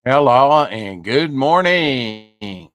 Hello and good morning.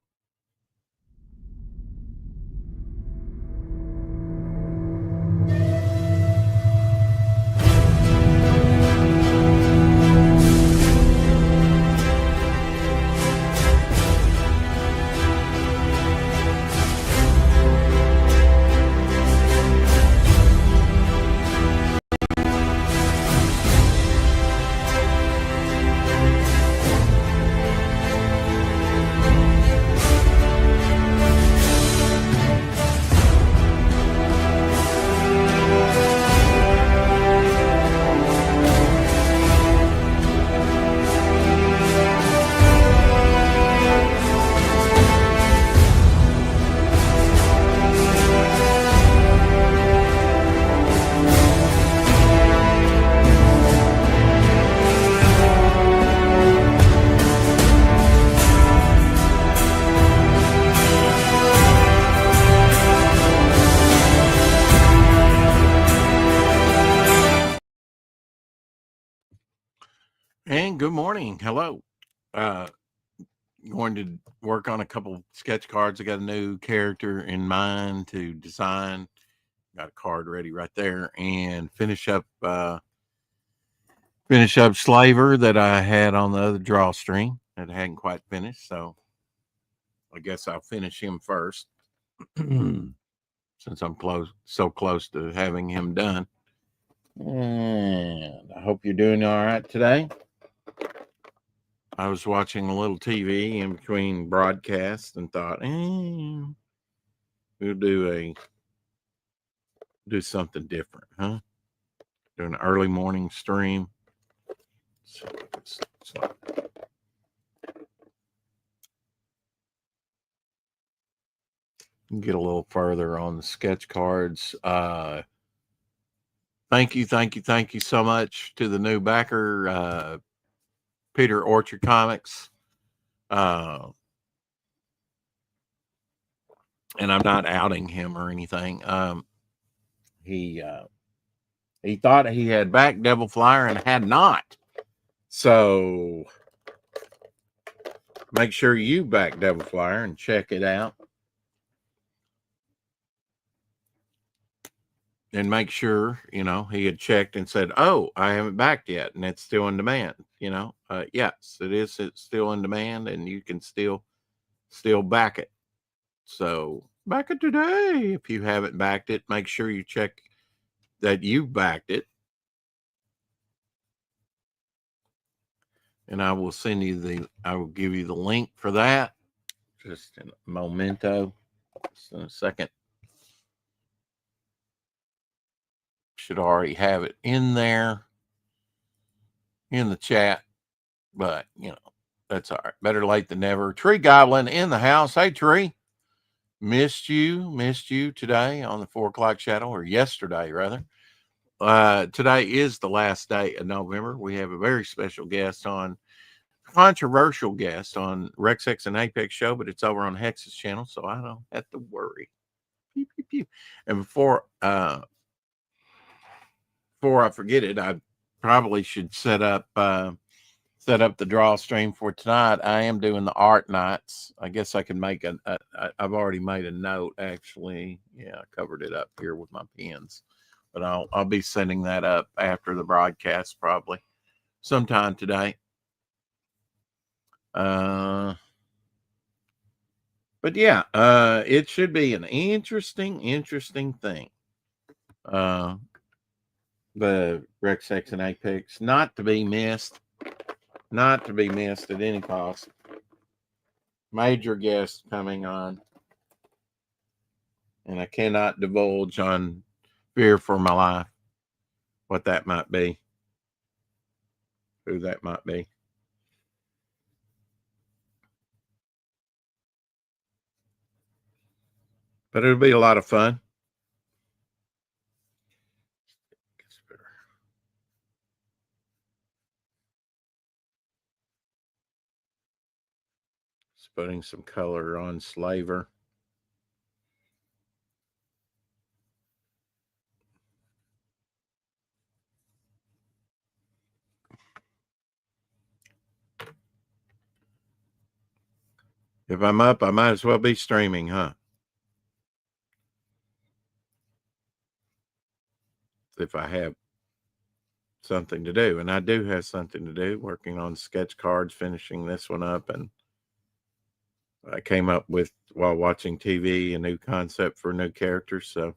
And good morning. Hello. Uh, Going to work on a couple sketch cards. I got a new character in mind to design. Got a card ready right there, and finish up Slaver that I had on the other drawstring that I hadn't quite finished. So I guess I'll finish him first, since I'm so close to having him done. And I hope you're doing all right today. I was watching a little TV in between broadcasts and thought, we'll do something different, huh? Do an early morning stream. So get a little further on the sketch cards. Thank you so much to the new backer, Peter Orchard Comics. And I'm not outing him or anything. He thought he had backed Devil Flyer and had not. So make sure you back Devil Flyer and check it out. And make sure, he had checked and said, "Oh, I haven't backed yet, and it's still in demand." Yes, it is. It's still in demand, and you can still back it. So back it today. If you haven't backed it, make sure you check that you backed it. And I will give you the link for that. Just in a momento. Just in a second. Should already have it in there in the chat, but that's all right. Better late than never. Tree Goblin in the house. Hey, Tree. Missed you today on the 4 o'clock shadow, or yesterday rather. Today is the last day of November. We have a very special guest on, controversial guest on Rex Hex and Apex show, but it's over on Hex's channel, so I don't have to worry. Pew, pew, pew. And before I forget it, I probably should set up the draw stream for tonight. I am doing the art nights. I guess I can make I've already made a note, actually. Yeah, I covered it up here with my pens, but I'll be sending that up after the broadcast, probably sometime today. But yeah, it should be an interesting thing. The Rex Hex and Apex, not to be missed at any cost. Major guests coming on, and I cannot divulge on fear for my life what that might be, who that might be. But it'll be a lot of fun. Just putting some color on Slaver. If I'm up, I might as well be streaming, huh? If I have something to do. And I do have something to do, working on sketch cards, finishing this one up. And I came up with, while watching TV, a new concept for new characters. So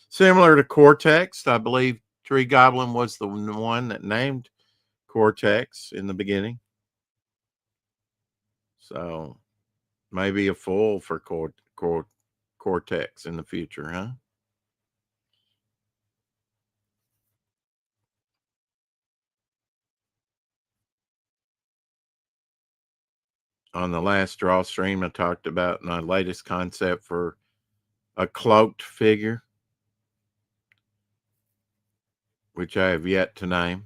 similar to Cortex, I believe Tree Goblin was the one that named Cortex in the beginning. So maybe a fool for Cortex in the future, huh? On the last draw stream, I talked about my latest concept for a cloaked figure, which I have yet to name.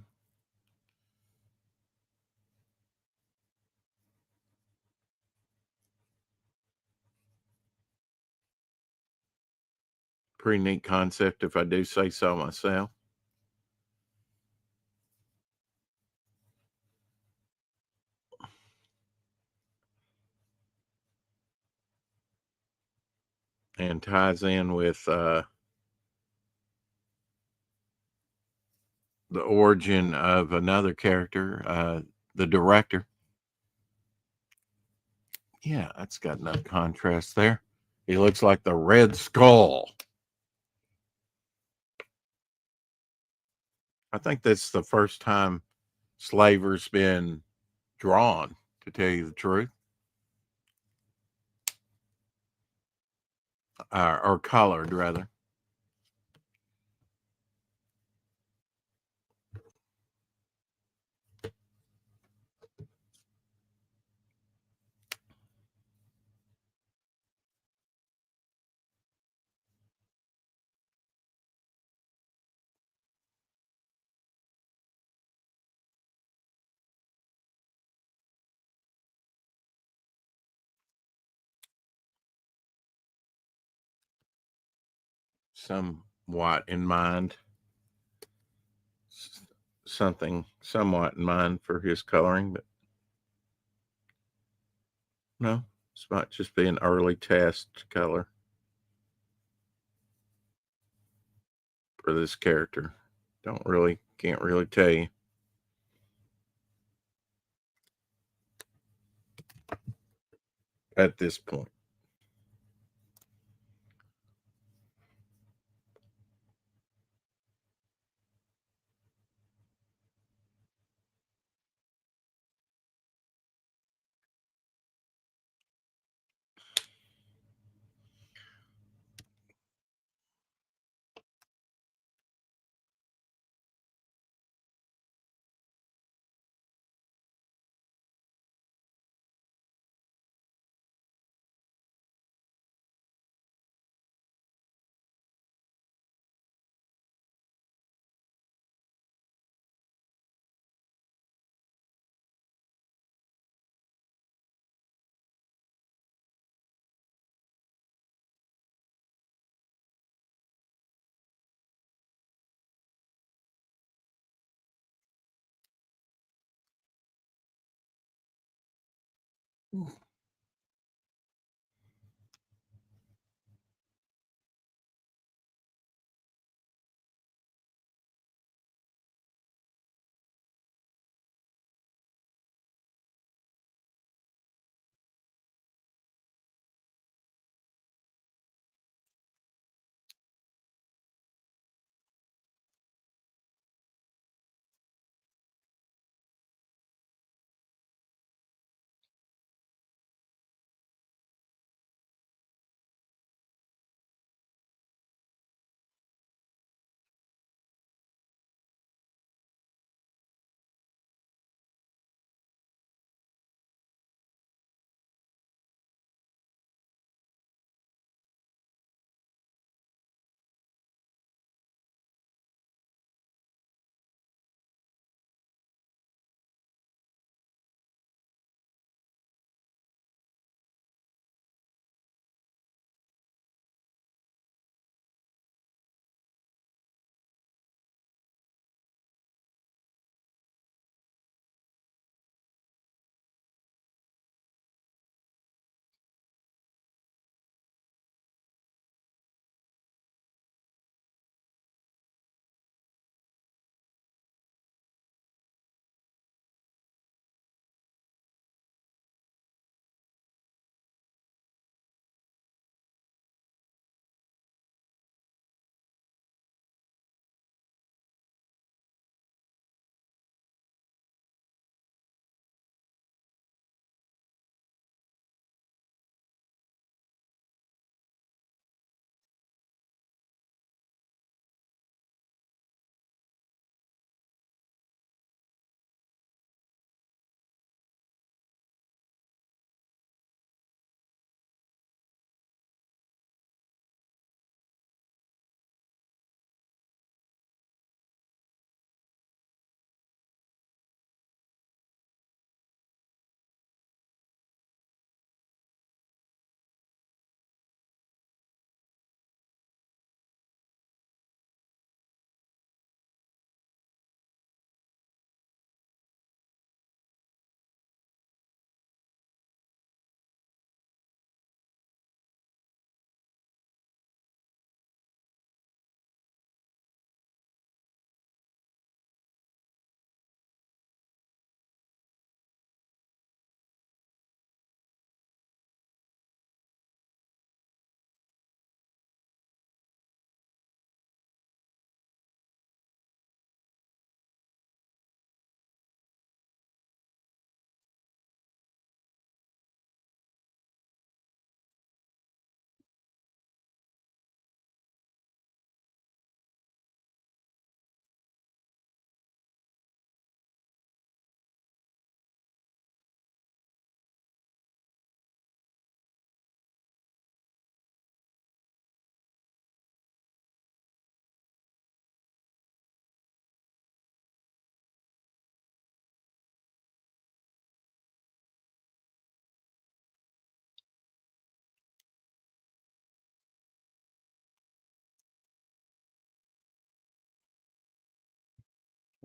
Pretty neat concept, if I do say so myself. And ties in with the origin of another character, the director. Yeah, that's got enough contrast there. He looks like the Red Skull. I think that's the first time Slaver's been drawn, to tell you the truth, or colored rather. Somewhat in mind, something somewhat in mind for his coloring, but no, this might just be an early test color for this character. Can't really tell you at this point.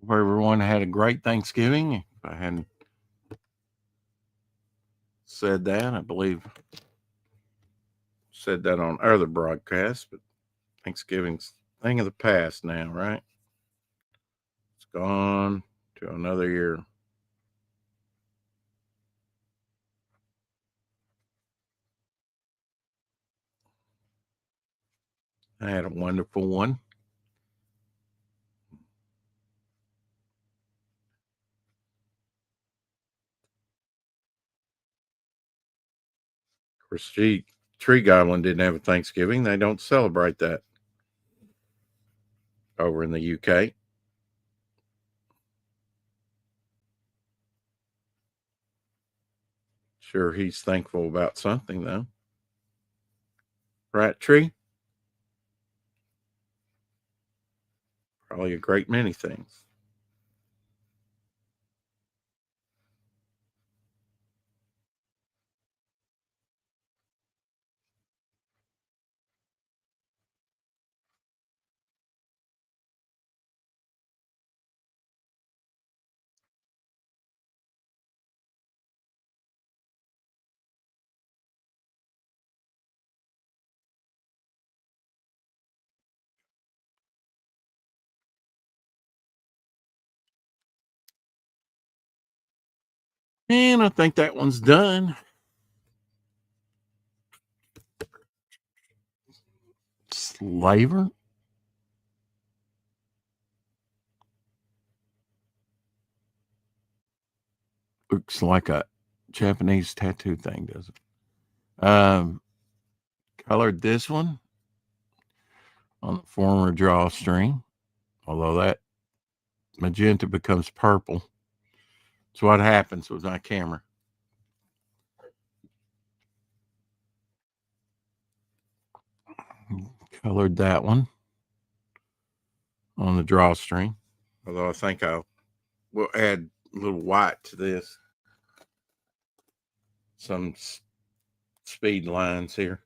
Hope everyone had a great Thanksgiving. If I hadn't said that, I believe said that on other broadcasts, but Thanksgiving's a thing of the past now, right? It's gone to another year. I had a wonderful one. Of course, Tree Goblin didn't have a Thanksgiving. They don't celebrate that over in the UK. Sure, he's thankful about something, though. Right, Tree? Probably a great many things. And I think that one's done. Slaver? Looks like a Japanese tattoo thing, does it? Colored this one on the former drawstring, although that magenta becomes purple. It's what happens with my camera. Colored that one on the drawstring, although I think I will add a little white to this. Some speed lines here.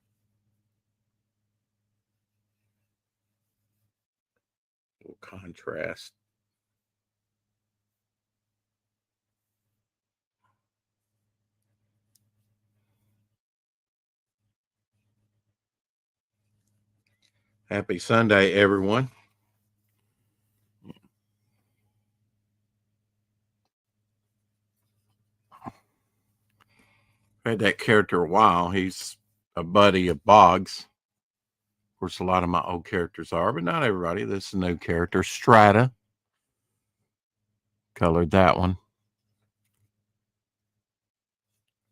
A little contrast. Happy Sunday, everyone. Had that character a while. He's a buddy of Boggs. Of course, a lot of my old characters are, but not everybody. This is a new character. Strata. Colored that one.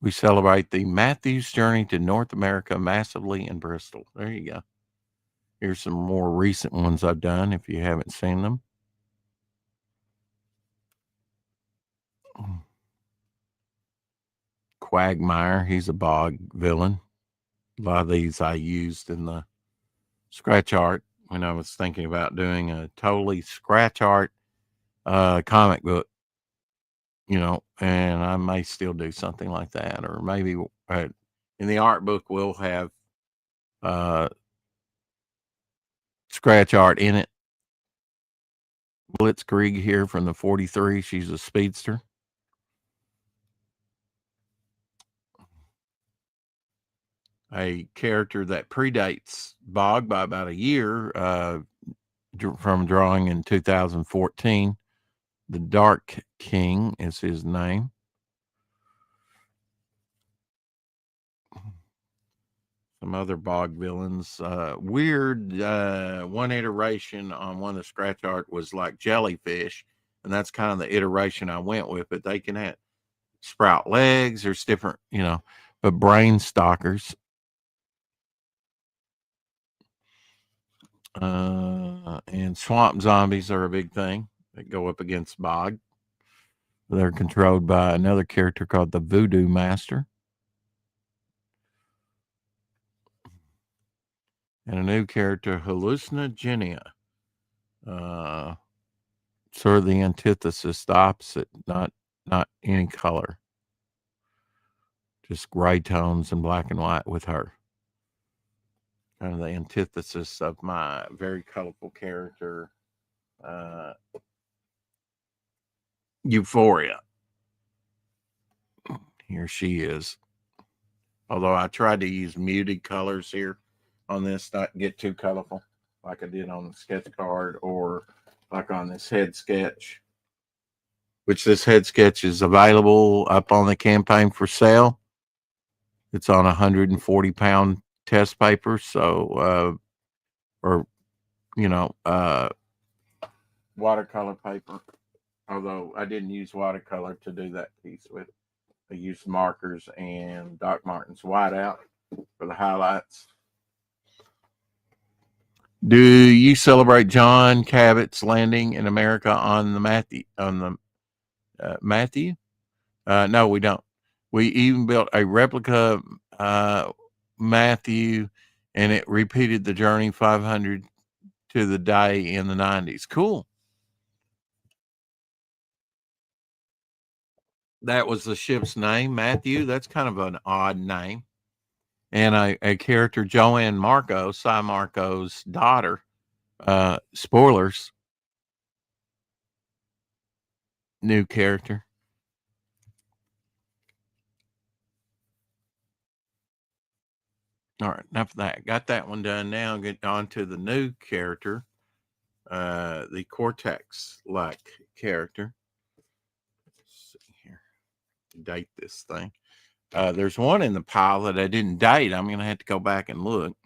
We celebrate the Matthews journey to North America massively in Bristol. There you go. Here's some more recent ones I've done if you haven't seen them. Quagmire, he's a Bog villain. A lot of these I used in the scratch art when I was thinking about doing a totally scratch art comic book, and I may still do something like that, or maybe in the art book we'll have scratch art in it. Blitzkrieg here from the 43. She's a speedster. A character that predates Bog by about a year from drawing in 2014. The Dark King is his name. Some other Bog villains. Weird. One iteration on one of the scratch art was like jellyfish, and that's kind of the iteration I went with. But they can have sprout legs. There's different, but brain stalkers. And swamp zombies are a big thing that go up against Bog. They're controlled by another character called the Voodoo Master. And a new character, Hallucinogenia. Sort of the antithesis, the opposite, not any color. Just gray tones and black and white with her. Kind of the antithesis of my very colorful character, Euphoria. Here she is. Although I tried to use muted colors here on this, not get too colorful like I did on the sketch card or like on this head sketch, which this head sketch is available up on the campaign for sale. It's on 140-pound test paper. So, watercolor paper. Although I didn't use watercolor to do that piece with. I used markers and Doc Martens whiteout for the highlights. Do you celebrate John Cabot's landing in America on the Matthew? Matthew? No, we don't. We even built a replica Matthew, and it repeated the journey 500 to the day in the 90s. Cool. That was the ship's name, Matthew. That's kind of an odd name. And a character, Joanne Marco, Cy Marco's daughter. Spoilers. New character. All right, enough of that. Got that one done. Now get on to the new character, the Cortex-like character. Let's see here. Date this thing. There's one in the pile that I didn't date. I'm going to have to go back and look.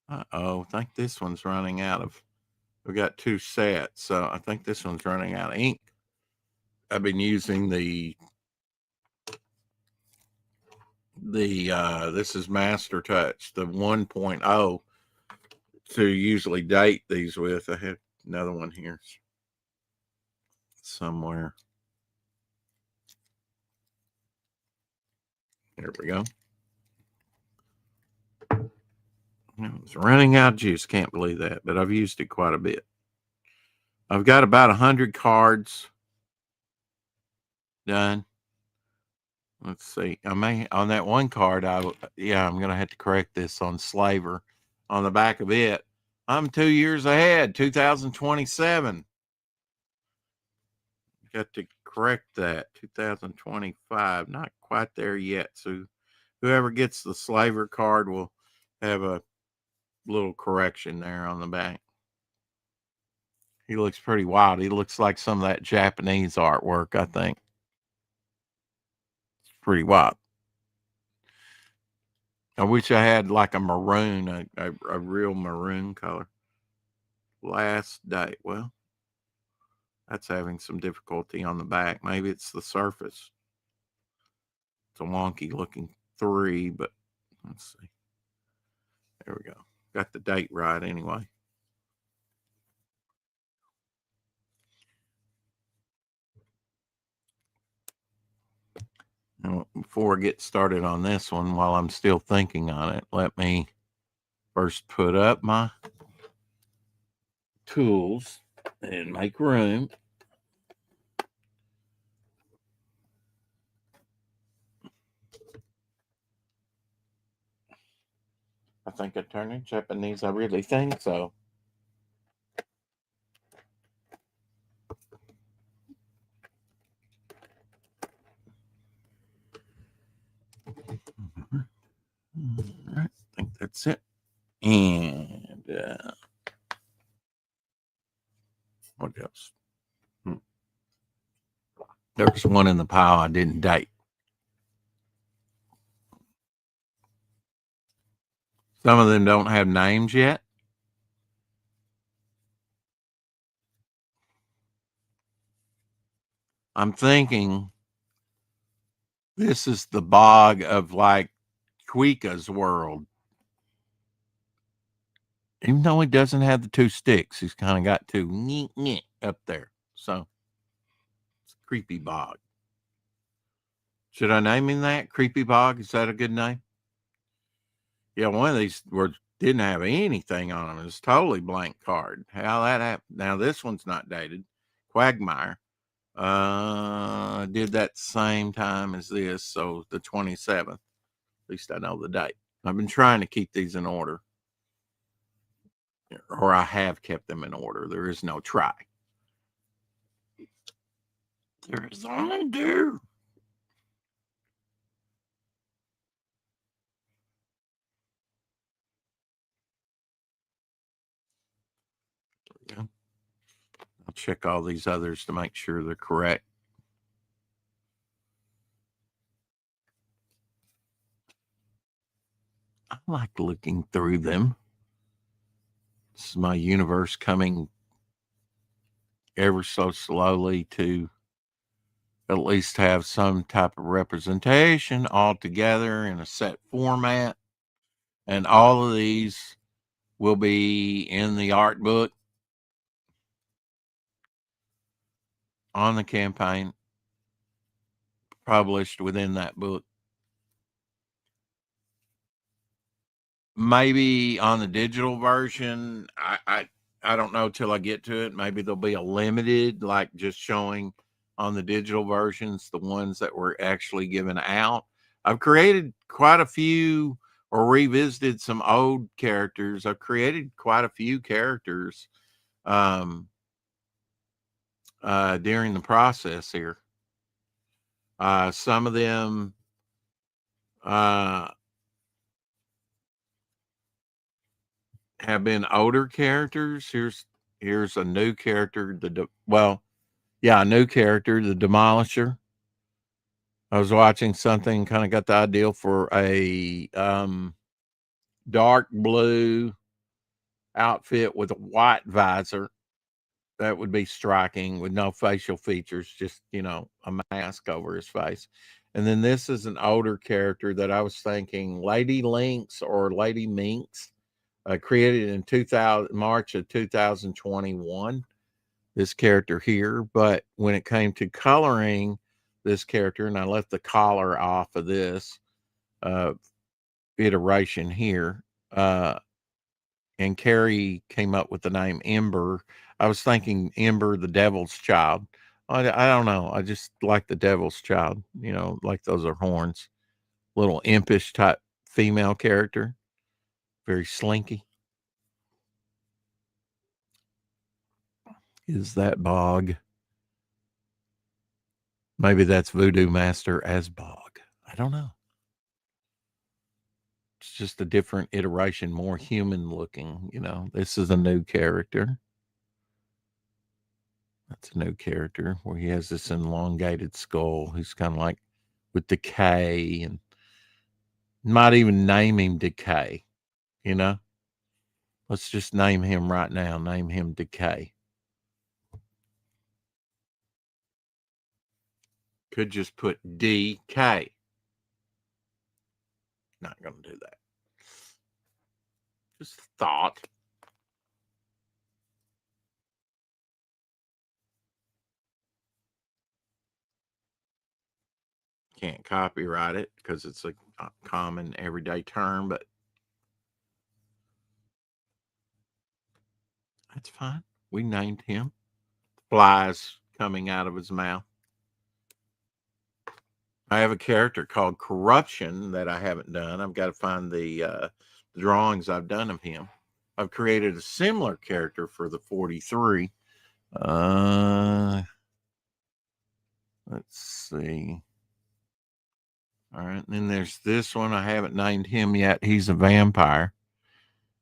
I think this one's running out of, we got 2 sets, so I think this one's running out of ink. I've been using the this is Master Touch, the 1.0 to usually date these with. I have another one here somewhere. There we go. It's running out of juice. Can't believe that, but I've used it quite a bit. I've got about 100 cards done. Let's see. I may on that one card. I'm gonna have to correct this on Slaver. On the back of it, I'm 2 years ahead. 2027. Got to correct that. 2025. Not quite there yet. So whoever gets the Slaver card will have a little correction there on the back. He looks pretty wild. He looks like some of that Japanese artwork, I think. It's pretty wild. I wish I had like a maroon, a real maroon color. Last date. Well, that's having some difficulty on the back. Maybe it's the surface. It's a wonky looking 3, but let's see. There we go. Got the date right anyway. Now, before I get started on this one, while I'm still thinking on it, let me first put up my tools and make room. I think I turned it Japanese. I really think so. All right, I think that's it. And what else? There's one in the pile I didn't date. Some of them don't have names yet. I'm thinking this is the bog of like Kuika's world. Even though he doesn't have the 2 sticks, he's kind of got 2 up there. So it's Creepy Bog. Should I name him that? Creepy Bog? Is that a good name? Yeah, one of these words didn't have anything on them. It's totally blank card. How that happened? Now this one's not dated. Quagmire. Did that same time as this, so the 27th. At least I know the date. I've been trying to keep these in order. or I have kept them in order. There is no try. There is only do. Yeah. I'll check all these others to make sure they're correct. I like looking through them. This is my universe coming ever so slowly to at least have some type of representation all together in a set format. And all of these will be in the art book on the campaign, published within that book. Maybe on the digital version, I don't know till I get to it. Maybe there'll be a limited, like just showing on the digital versions the ones that were actually given out. I've created quite a few or revisited some old characters. I've created quite a few characters during the process here. Some of them have been older characters. Here's a new character. A new character, the Demolisher. I was watching something, kind of got the idea for a dark blue outfit with a white visor. That would be striking with no facial features, just, a mask over his face. And then this is an older character that I was thinking Lady Lynx or Lady Minx, created in March of 2021. This character here, but when it came to coloring this character, and I left the collar off of this iteration here, and Carrie came up with the name Ember. I was thinking Ember, the Devil's Child. I don't know. I just like the Devil's Child, like those are horns. Little impish type female character, very slinky. Is that Bog? Maybe that's Voodoo Master as Bog. I don't know. It's just a different iteration, more human looking. This is a new character. That's a new character where he has this elongated skull. He's kind of like with Decay, and might even name him Decay. Let's just name him right now. Name him Decay. Could just put DK. Not going to do that. Just thought. Can't copyright it because it's a common everyday term, but that's fine. We named him. Flies coming out of his mouth. I have a character called Corruption that I haven't done. I've got to find the drawings I've done of him. I've created a similar character for the 43. Let's see. All right. And then there's this one. I haven't named him yet. He's a vampire.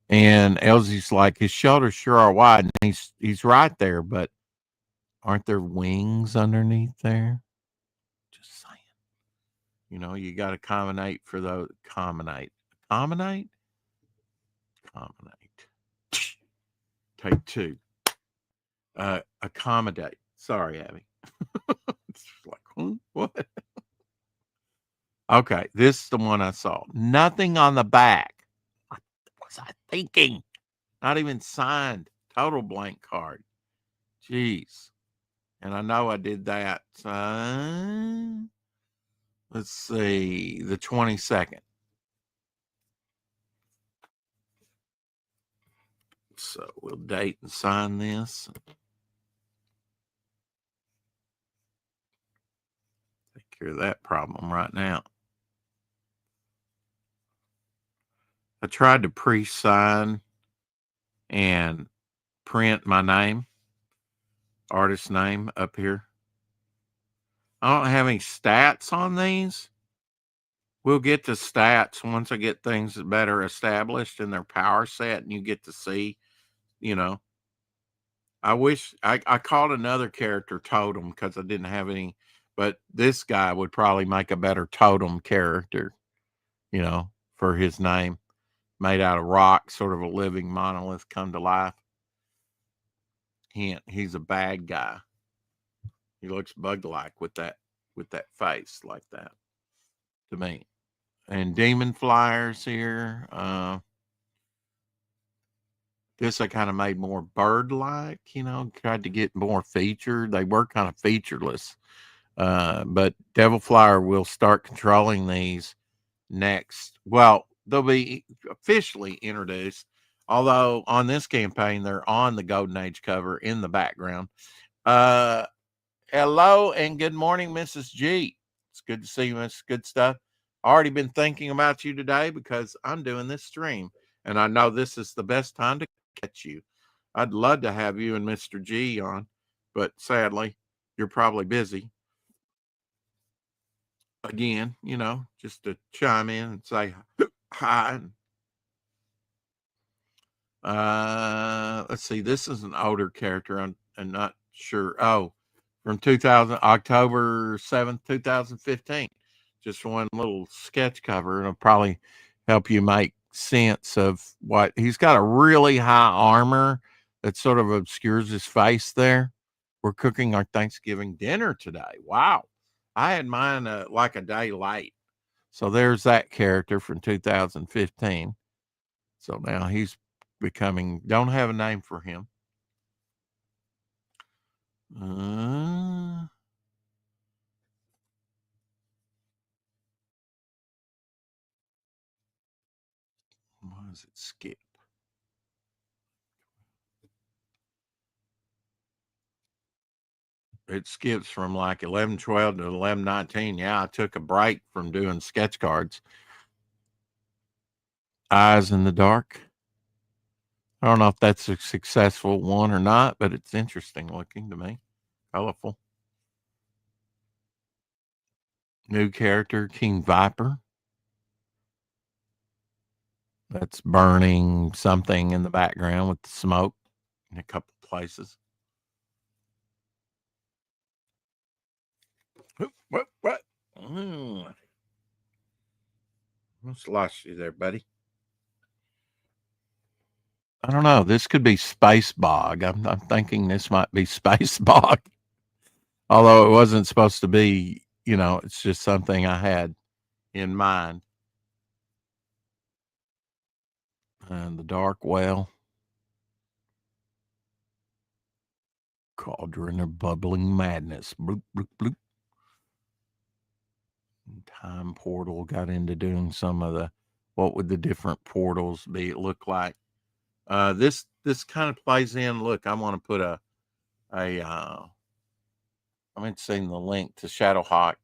And Elsie's like, his shoulders sure are wide. And he's right there, but aren't there wings underneath there? Just saying. You got to accommodate for those. Accommodate. Take two. Accommodate. Sorry, Abby. It's like, what? Okay, this is the one I saw. Nothing on the back. What was I thinking? Not even signed. Total blank card. Jeez. And I know I did that. Let's see. The 22nd. So we'll date and sign this. Take care of that problem right now. I tried to pre-sign and print my name, artist name up here. I don't have any stats on these. We'll get to stats once I get things better established in their power set and you get to see, you know. I wish I called another character Totem because I didn't have any, but this guy would probably make a better Totem character, you know, for his name. Made out of rock, sort of a living monolith come to life. He's a bad guy. He looks bug-like with that face like that to me. And Demon Flyers here. This I kind of made more bird-like, you know, tried to get more featured. They were kind of featureless. But Devil Flyer will start controlling these next. Well, they'll be officially introduced, although on this campaign, they're on the Golden Age cover in the background. Hello and good morning, Mrs. G. It's good to see you, Miss Good Stuff. Already been thinking about you today because I'm doing this stream, and I know this is the best time to catch you. I'd love to have you and Mr. G on, but sadly, you're probably busy. Again, you know, just to chime in and say hi. Let's see. This is an older character. I'm not sure. Oh, from October 7th, 2015. Just one little sketch cover, and it'll probably help you make sense of what he's got. A really high armor that sort of obscures his face there. We're cooking our Thanksgiving dinner today. Wow. I had mine like a day late. So there's that character from 2015. So now he's becoming, don't have a name for him. Why does it skip? It skips from like 11:12 to 11:19. Yeah, I took a break from doing sketch cards. Eyes in the Dark. I don't know if that's a successful one or not, but it's interesting looking to me. Colorful. New character, King Viper. That's burning something in the background with the smoke in a couple places. What? Almost lost you there, buddy. I don't know. This could be Space Bog. I'm thinking this might be Space Bog. Although it wasn't supposed to be, you know, it's just something I had in mind. And the Dark Well. Cauldron of Bubbling Madness. Bloop, bloop, bloop. Time Portal got into doing some of the, what would the different portals be look like. This kind of plays in. Look, I want to put I'm seeing the link to Shadowhawk.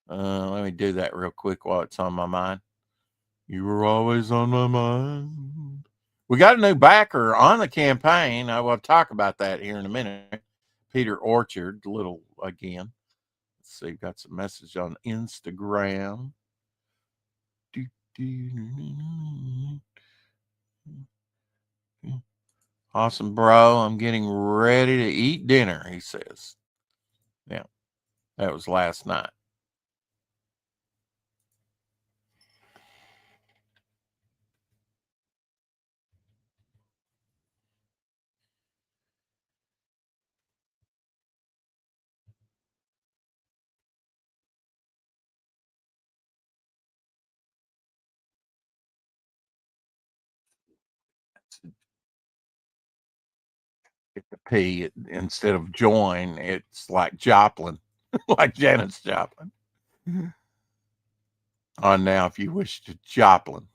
Let me do that real quick while it's on my mind. You were always on my mind. We got a new backer on the campaign. I will talk about that here in a minute. Peter Orchard, little again. Let's see, got some message on Instagram. Awesome, bro. I'm getting ready to eat dinner, he says. Yeah, that was last night. Get the P instead of join. It's like Joplin, like Janis Joplin. On now, if you wish to Joplin.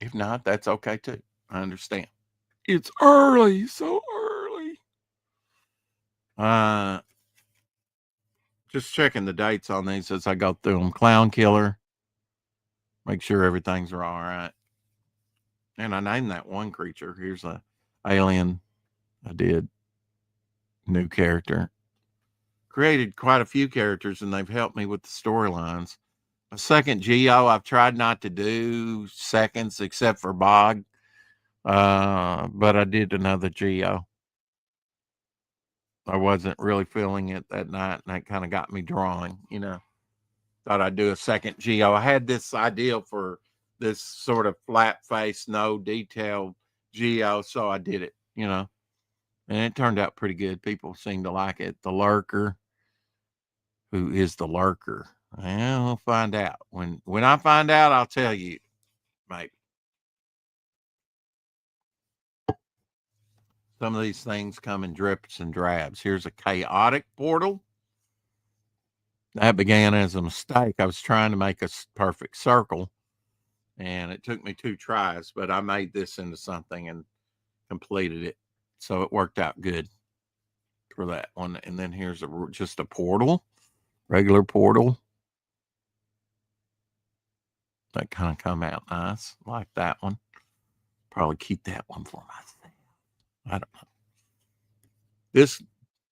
If not, that's okay too. I understand. It's early, so early. Just checking the dates on these as I go through them. Clown Killer, Make sure everything's all right. And I named that one creature. Here's a alien. I did new character. Created quite a few characters, and they've helped me with the storylines. A second Geo, I've tried not to do seconds except for Bog, but I did another Geo. I wasn't really feeling it that night, and that kind of got me drawing, Thought I'd do a second Geo. I had this idea for this sort of flat face, no detail Geo, so I did it, and it turned out pretty good. People seem to like it. The Lurker, who is the Lurker? Well, we'll find out. When I find out, I'll tell you, maybe. Some of these things come in drips and drabs. Here's a chaotic portal. That began as a mistake. I was trying to make a perfect circle, and it took me 2 tries, but I made this into something and completed it. So it worked out good for that one. And then here's just a portal, regular portal. That kind of come out nice, like that one. Probably keep that one for myself. I don't know.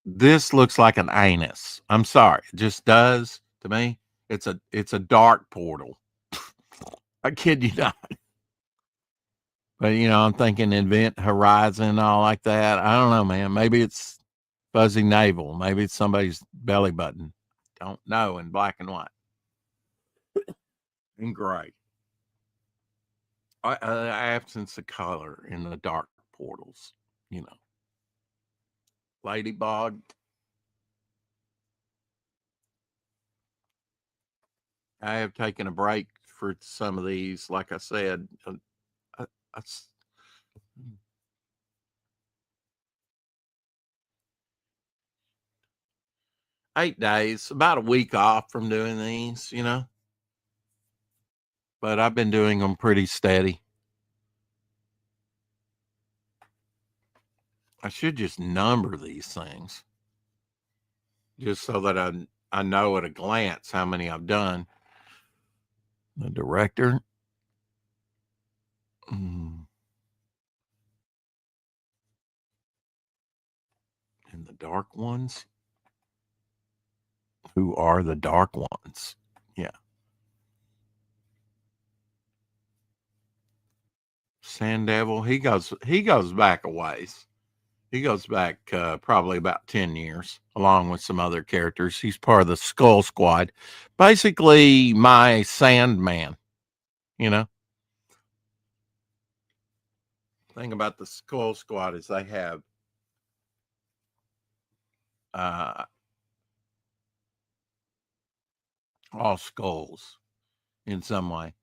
This looks like an anus. I'm sorry, it just does to me. It's a dark portal. I kid you not. But I'm thinking Event Horizon, all like that. I don't know, man. Maybe it's fuzzy navel. Maybe it's somebody's belly button. Don't know. In black and white, in gray. Absence of color in the dark portals. Ladybug. I have taken a break for some of these. Like I said, I 8 days, about a week off from doing these, but I've been doing them pretty steady. I should just number these things just so that I know at a glance how many I've done. The director. And the dark ones. Who are the dark ones? Yeah. Sand Devil, he goes back a ways. He goes back probably about 10 years, along with some other characters. He's part of the Skull Squad. Basically, my Sandman, you know. Thing about the Skull Squad is they have all skulls in some way.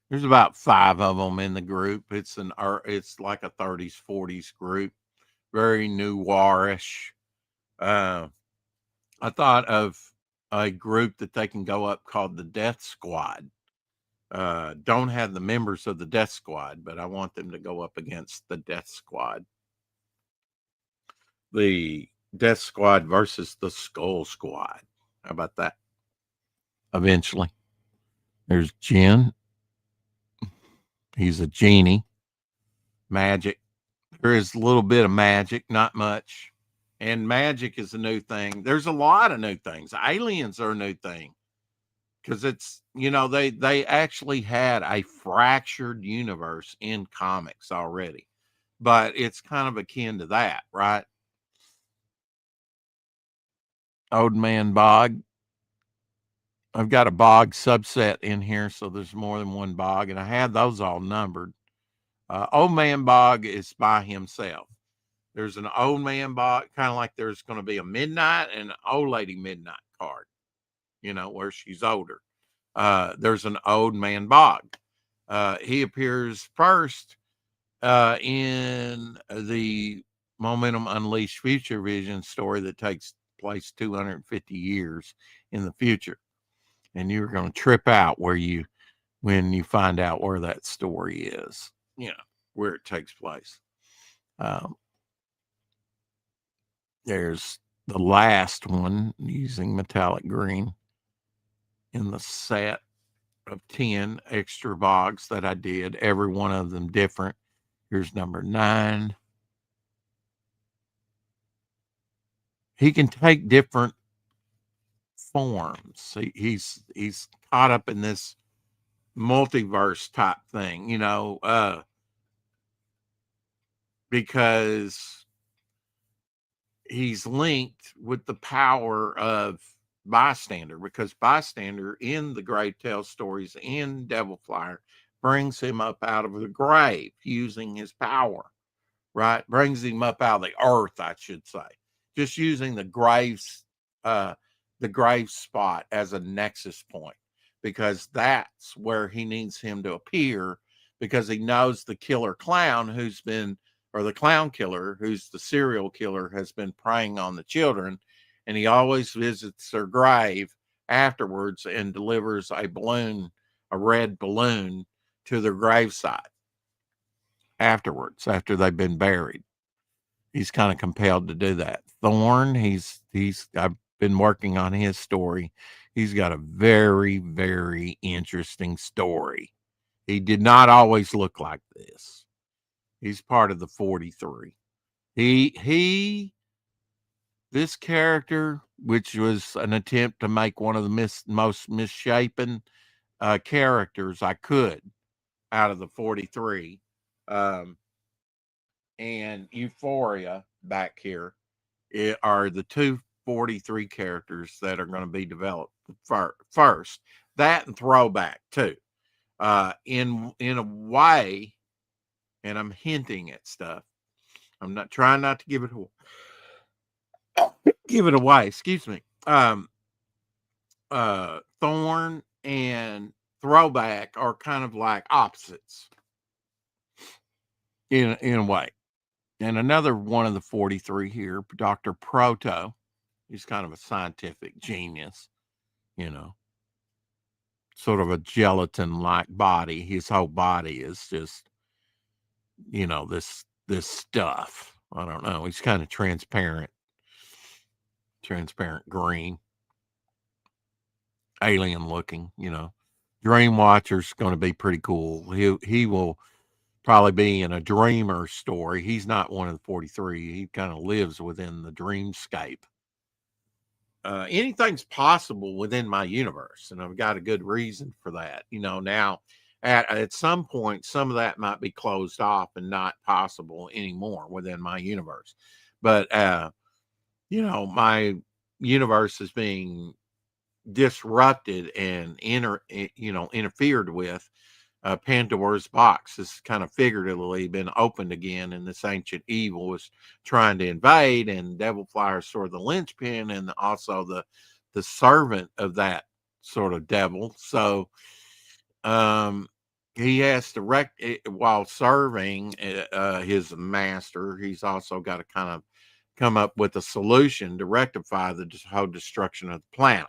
There's about 5 of them in the group. It's like a 30s, 40s group, very noirish. I thought of a group that they can go up called the Death Squad. Don't have the members of the Death Squad, but I want them to go up against the Death Squad. The Death Squad versus the Skull Squad. How about that? Eventually. There's Jin. He's a genie. Magic. There is a little bit of magic, not much. And magic is a new thing. There's a lot of new things. Aliens are a new thing. Because it's, they actually had a fractured universe in comics already. But it's kind of akin to that, right? Old Man Bog. I've got a Bog subset in here, so there's more than one Bog, and I had those all numbered. Old Man Bog is by himself. There's an Old Man Bog, kind of like there's going to be a Midnight and an Old Lady Midnight card, where she's older. There's an Old Man Bog. He appears first in the Momentum Unleashed Future Vision story that takes place 250 years in the future. And you're going to trip out when you find out where that story is, where it takes place. There's the last one using metallic green in the set. of 10 extra bogs that I did, every one of them different. Here's number 9. He can take different forms. He's caught up in this multiverse type thing, because he's linked with the power of Bystander, because Bystander in the Grave Tale stories in Devil Flyer brings him up out of the grave using his power, right? Brings him up out of the earth, I should say, just using the grave spot as a nexus point, because that's where he needs him to appear, because he knows the killer clown or the clown killer, who's the serial killer, has been preying on the children, and he always visits their grave afterwards and delivers a red balloon to their graveside afterwards, after they've been buried. He's kind of compelled to do that. Thorn, I've been working on his story. He's got a very, very interesting story. He did not always look like this. He's part of the 43. This character, which was an attempt to make one of the most misshapen characters I could out of the 43, and Euphoria back here, are the two 43 characters that are going to be developed first. That and Throwback too. In a way, and I'm hinting at stuff. I'm not trying not to give it away. Excuse me. Thorn and Throwback are kind of like opposites in a way. And another one of the 43 here, Dr. Proto. He's kind of a scientific genius, sort of a gelatin-like body. His whole body is just, this stuff. I don't know. He's kind of transparent green, alien looking, Dream Watcher's going to be pretty cool. He will probably be in a Dreamer story. He's not one of the 43. He kind of lives within the dreamscape. Anything's possible within my universe, and I've got a good reason for that. Now at some point, some of that might be closed off and not possible anymore within my universe. But my universe is being disrupted and interfered with. Pandora's box has kind of figuratively been opened again, and this ancient evil was trying to invade, and Devil Flyer is sort of the linchpin and also the servant of that sort of devil. So he has to while serving his master, he's also got to kind of come up with a solution to rectify the whole destruction of the planet.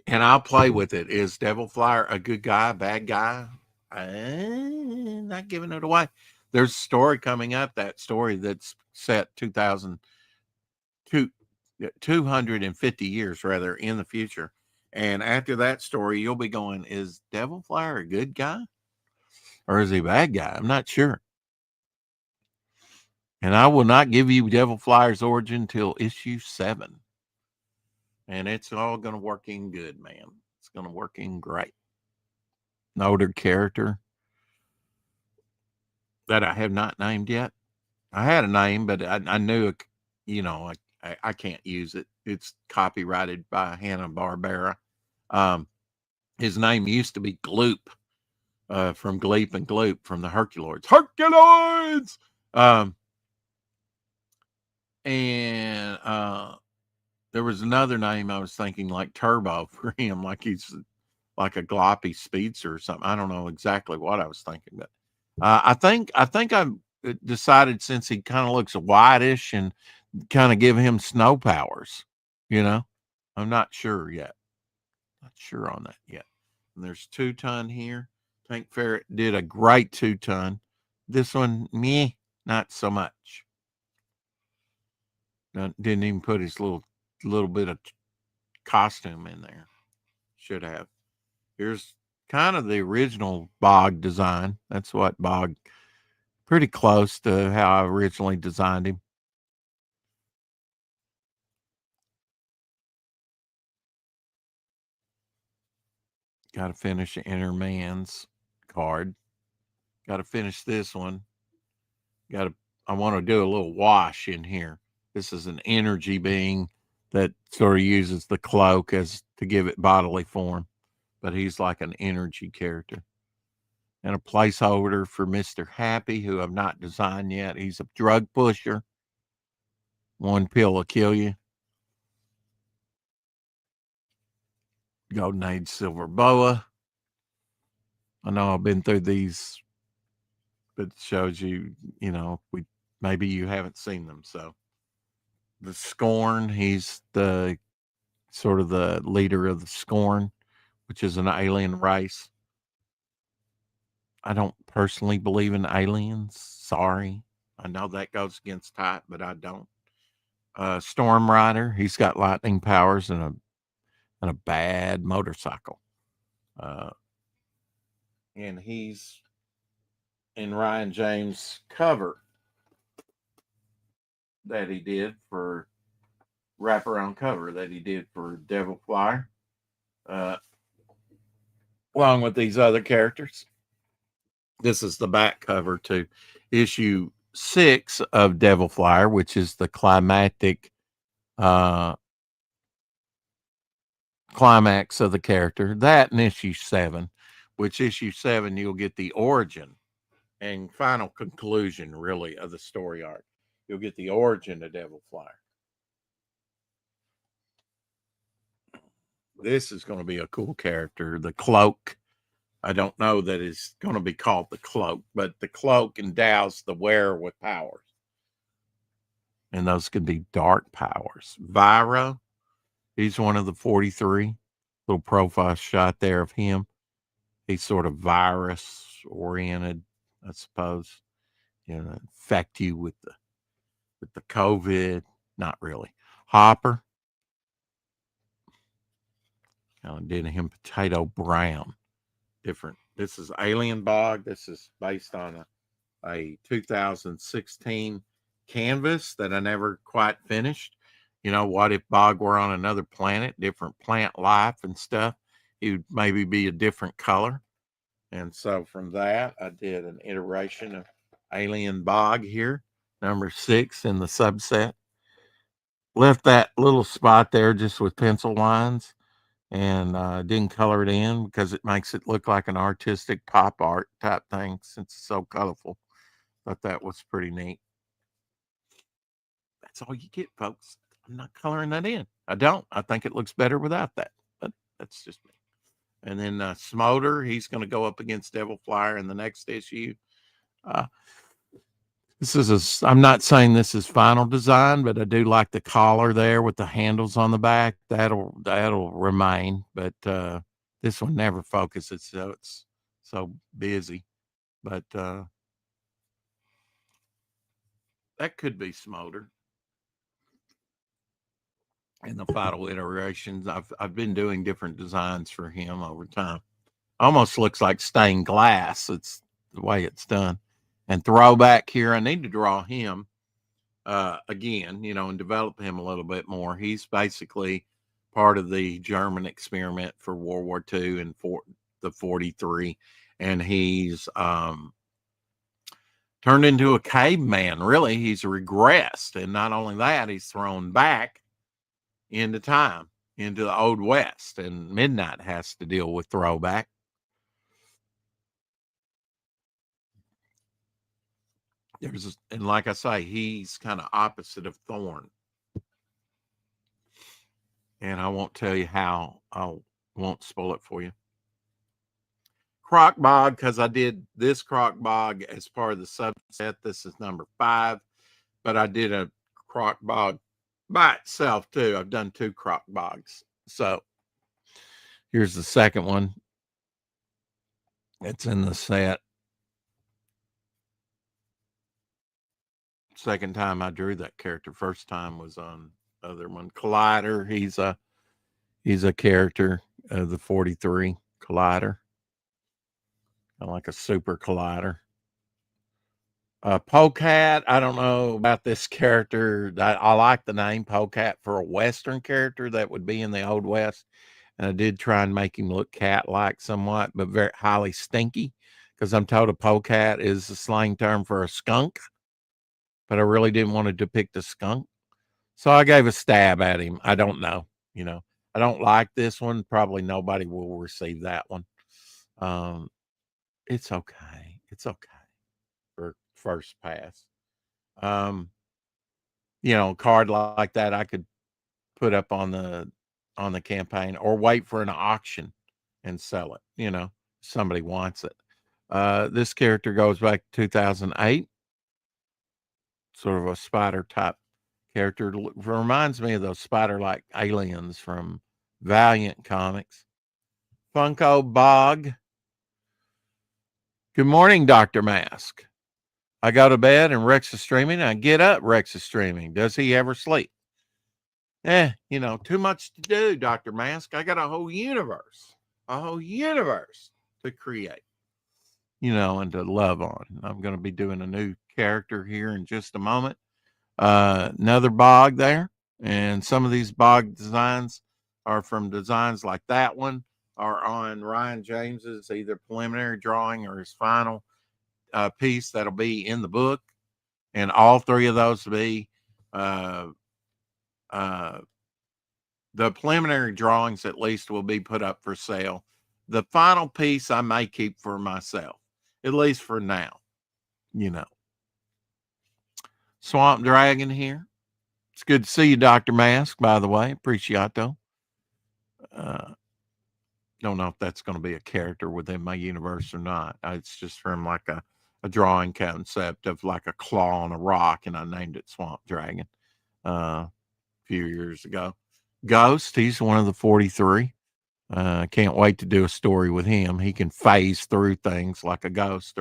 And I'll play with it. Is Devil Flyer a good guy, bad guy? I'm not giving it away. There's a story coming up, that story that's set 250 years rather in the future. And after that story, you'll be going, is Devil Flyer a good guy? Or is he a bad guy? I'm not sure. And I will not give you Devil Flyer's origin till issue 7. And it's all going to work in good, man. It's going to work in great. An older character that I have not named yet. I had a name, but I knew, I can't use it. It's copyrighted by Hanna-Barbera. His name used to be Gloop, from Gleep and Gloop from the Herculoids. Herculoids! And there was another name I was thinking, like Turbo, for him, like he's like a gloppy speedster or something. I don't know exactly what I was thinking, but I think I've decided, since he kind of looks whitish, and kind of give him snow powers. I'm not sure yet. Not sure on that yet. And there's 2-ton here. Tank Ferret did a great 2-ton. This one, meh, not so much. Didn't even put his little bit of costume in there. Should have. Here's kind of the original Bog design. That's what Bog, pretty close to how I originally designed him. Got to finish the Inner Man's card. Got to finish this one. I want to do a little wash in here. This is an energy being that sort of uses the cloak as to give it bodily form, but he's like an energy character. And a placeholder for Mr. Happy, who I've not designed yet. He's a drug pusher. One pill will kill you. Golden Age Silver Boa. I know I've been through these, but it shows you, maybe you haven't seen them. So the Scorn, he's the sort of the leader of the Scorn, which is an alien race. I don't personally believe in aliens. Sorry. I know that goes against type, but I don't. Storm Rider, he's got lightning powers and a bad motorcycle. And he's in Ryan James' cover that he did for wraparound cover that he did for Devil Flyer, along with these other characters. This is the back cover to issue 6 of Devil Flyer, which is the climactic climax of the character. That in issue 7, which issue 7 you'll get the origin and final conclusion, really, of the story arc. You'll get the origin of Devil Flyer. This is going to be a cool character. The Cloak. I don't know that it's going to be called the Cloak, but the Cloak endows the wearer with powers. And those could be dark powers. Vira, he's one of the 43. Little profile shot there of him. He's sort of virus-oriented, I suppose. Infect you with the COVID. Not really. Hopper. I did him Potato Brown. Different. This is Alien Bog. This is based on a 2016 canvas that I never quite finished. What if Bog were on another planet, different plant life and stuff? He would maybe be a different color. And so from that, I did an iteration of Alien Bog here, number 6 in the subset. Left that little spot there just with pencil lines, and didn't color it in because it makes it look like an artistic pop art type thing since it's so colorful. Thought that was pretty neat. That's all you get, folks. I'm not coloring that in. I don't. I think it looks better without that, but that's just me. And then Smolder, he's going to go up against Devil Flyer in the next issue. I'm not saying this is final design, but I do like the collar there with the handles on the back. That'll remain, but this one never focuses, so it's so busy. But that could be Smolder. In the final iterations, I've been doing different designs for him over time. Almost looks like stained glass. It's the way it's done. And Throwback here, I need to draw him again, and develop him a little bit more. He's basically part of the German experiment for World War II and for the 43, and he's turned into a caveman. Really, he's regressed, and not only that, he's thrown back into time, into the Old West, and Midnight has to deal with Throwback. And like I say, he's kind of opposite of Thorn. And I won't tell you how. I won't spoil it for you. Croc Bog, because I did this Croc Bog as part of the subset. This is number 5, but I did a Croc Bog by itself too. I've done 2 Croc Bogs. So here's the second one. It's in the set. Second time I drew that character. First time was on other one. Collider. He's a character of the 43 Collider, like a super collider. Polecat, I don't know about this character. I like the name Polecat for a Western character that would be in the Old West. And I did try and make him look cat-like somewhat, but very highly stinky, because I'm told a polecat is a slang term for a skunk, but I really didn't want to depict a skunk. So I gave a stab at him. I don't know. You know, I don't like this one. Probably nobody will receive that one. Um, it's okay. It's okay for first pass. Um, a card like that I could put up on the campaign or wait for an auction and sell it. Somebody wants it. This character goes back to 2008, sort of a spider type character. Reminds me of those spider like aliens from Valiant Comics. Funko Bog. Good morning, Dr. Mask. I go to bed and Rex is streaming. I get up, Rex is streaming. Does he ever sleep? Too much to do, Dr. Mask. I got a whole universe to create, and to love on. I'm going to be doing a new character here in just a moment. Another bog there. And some of these bog designs are from designs like that one are on Ryan James's either preliminary drawing or his final piece that'll be in the book. And all three of those will be the preliminary drawings, at least, will be put up for sale. The final piece I may keep for myself, at least for now. Swamp Dragon here. It's good to see you, Dr. Mask, by the way. Appreciato. Don't know if that's going to be a character within my universe or not. It's just from like a drawing concept of like a claw on a rock, and I named it Swamp Dragon a few years ago. Ghost, he's one of the 43. Can't wait to do a story with him. He can phase through things like a ghost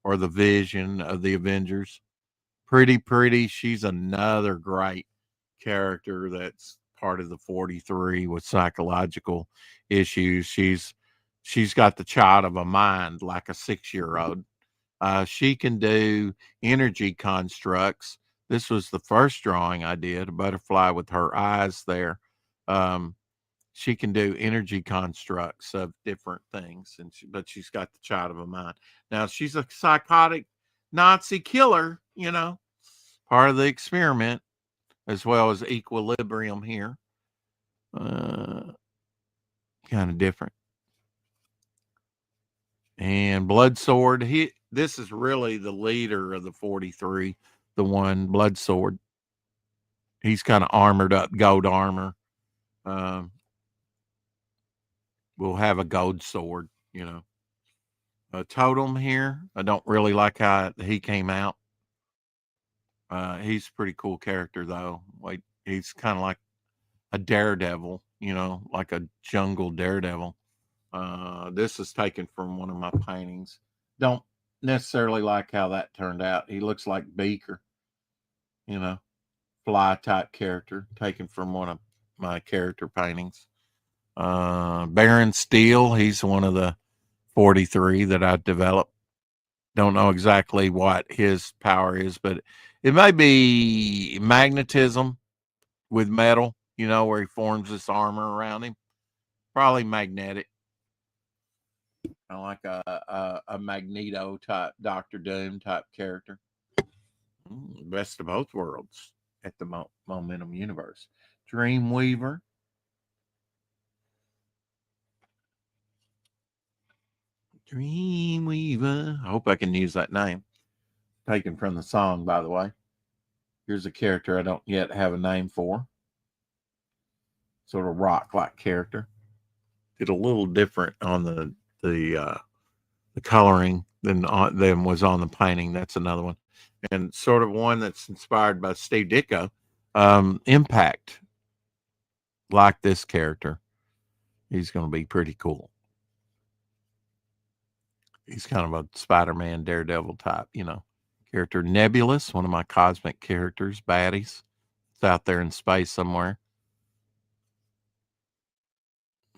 or the Vision of the Avengers. Pretty. She's another great character that's part of the 43 with psychological issues. She's got the child of a mind like a 6-year-old. She can do energy constructs. This was the first drawing I did, a butterfly with her eyes there. She can do energy constructs of different things, but she's got the child of a mind. Now, she's a psychotic Nazi killer, part of the experiment, as well as equilibrium here. Kind of different. And Blood Sword, this is really the leader of the 43, the one Blood Sword. He's kind of armored up, gold armor. We'll have a gold sword, A Totem here. I don't really like how he came out. He's a pretty cool character, though. Like, he's kind of like a daredevil, like a jungle daredevil. This is taken from one of my paintings. Don't necessarily like how that turned out. He looks like Beaker, fly type character, taken from one of my character paintings. Baron Steel, he's one of the 43 that I developed. Don't know exactly what his power is, but it may be magnetism with metal, where he forms this armor around him. Probably magnetic. Kind of like a Magneto type, Doctor Doom type character. Best of both worlds at the Momentum Universe. Dreamweaver. Dreamweaver. I hope I can use that name. Taken from the song, by the way. Here's a character I don't yet have a name for. Sort of rock-like character. Did a little different on the coloring than was on the painting. That's another one. And sort of one that's inspired by Steve Ditko. Impact. Like this character. He's going to be pretty cool. He's kind of a Spider-Man, Daredevil type, character. Nebulous, one of my cosmic characters, baddies. It's out there in space somewhere.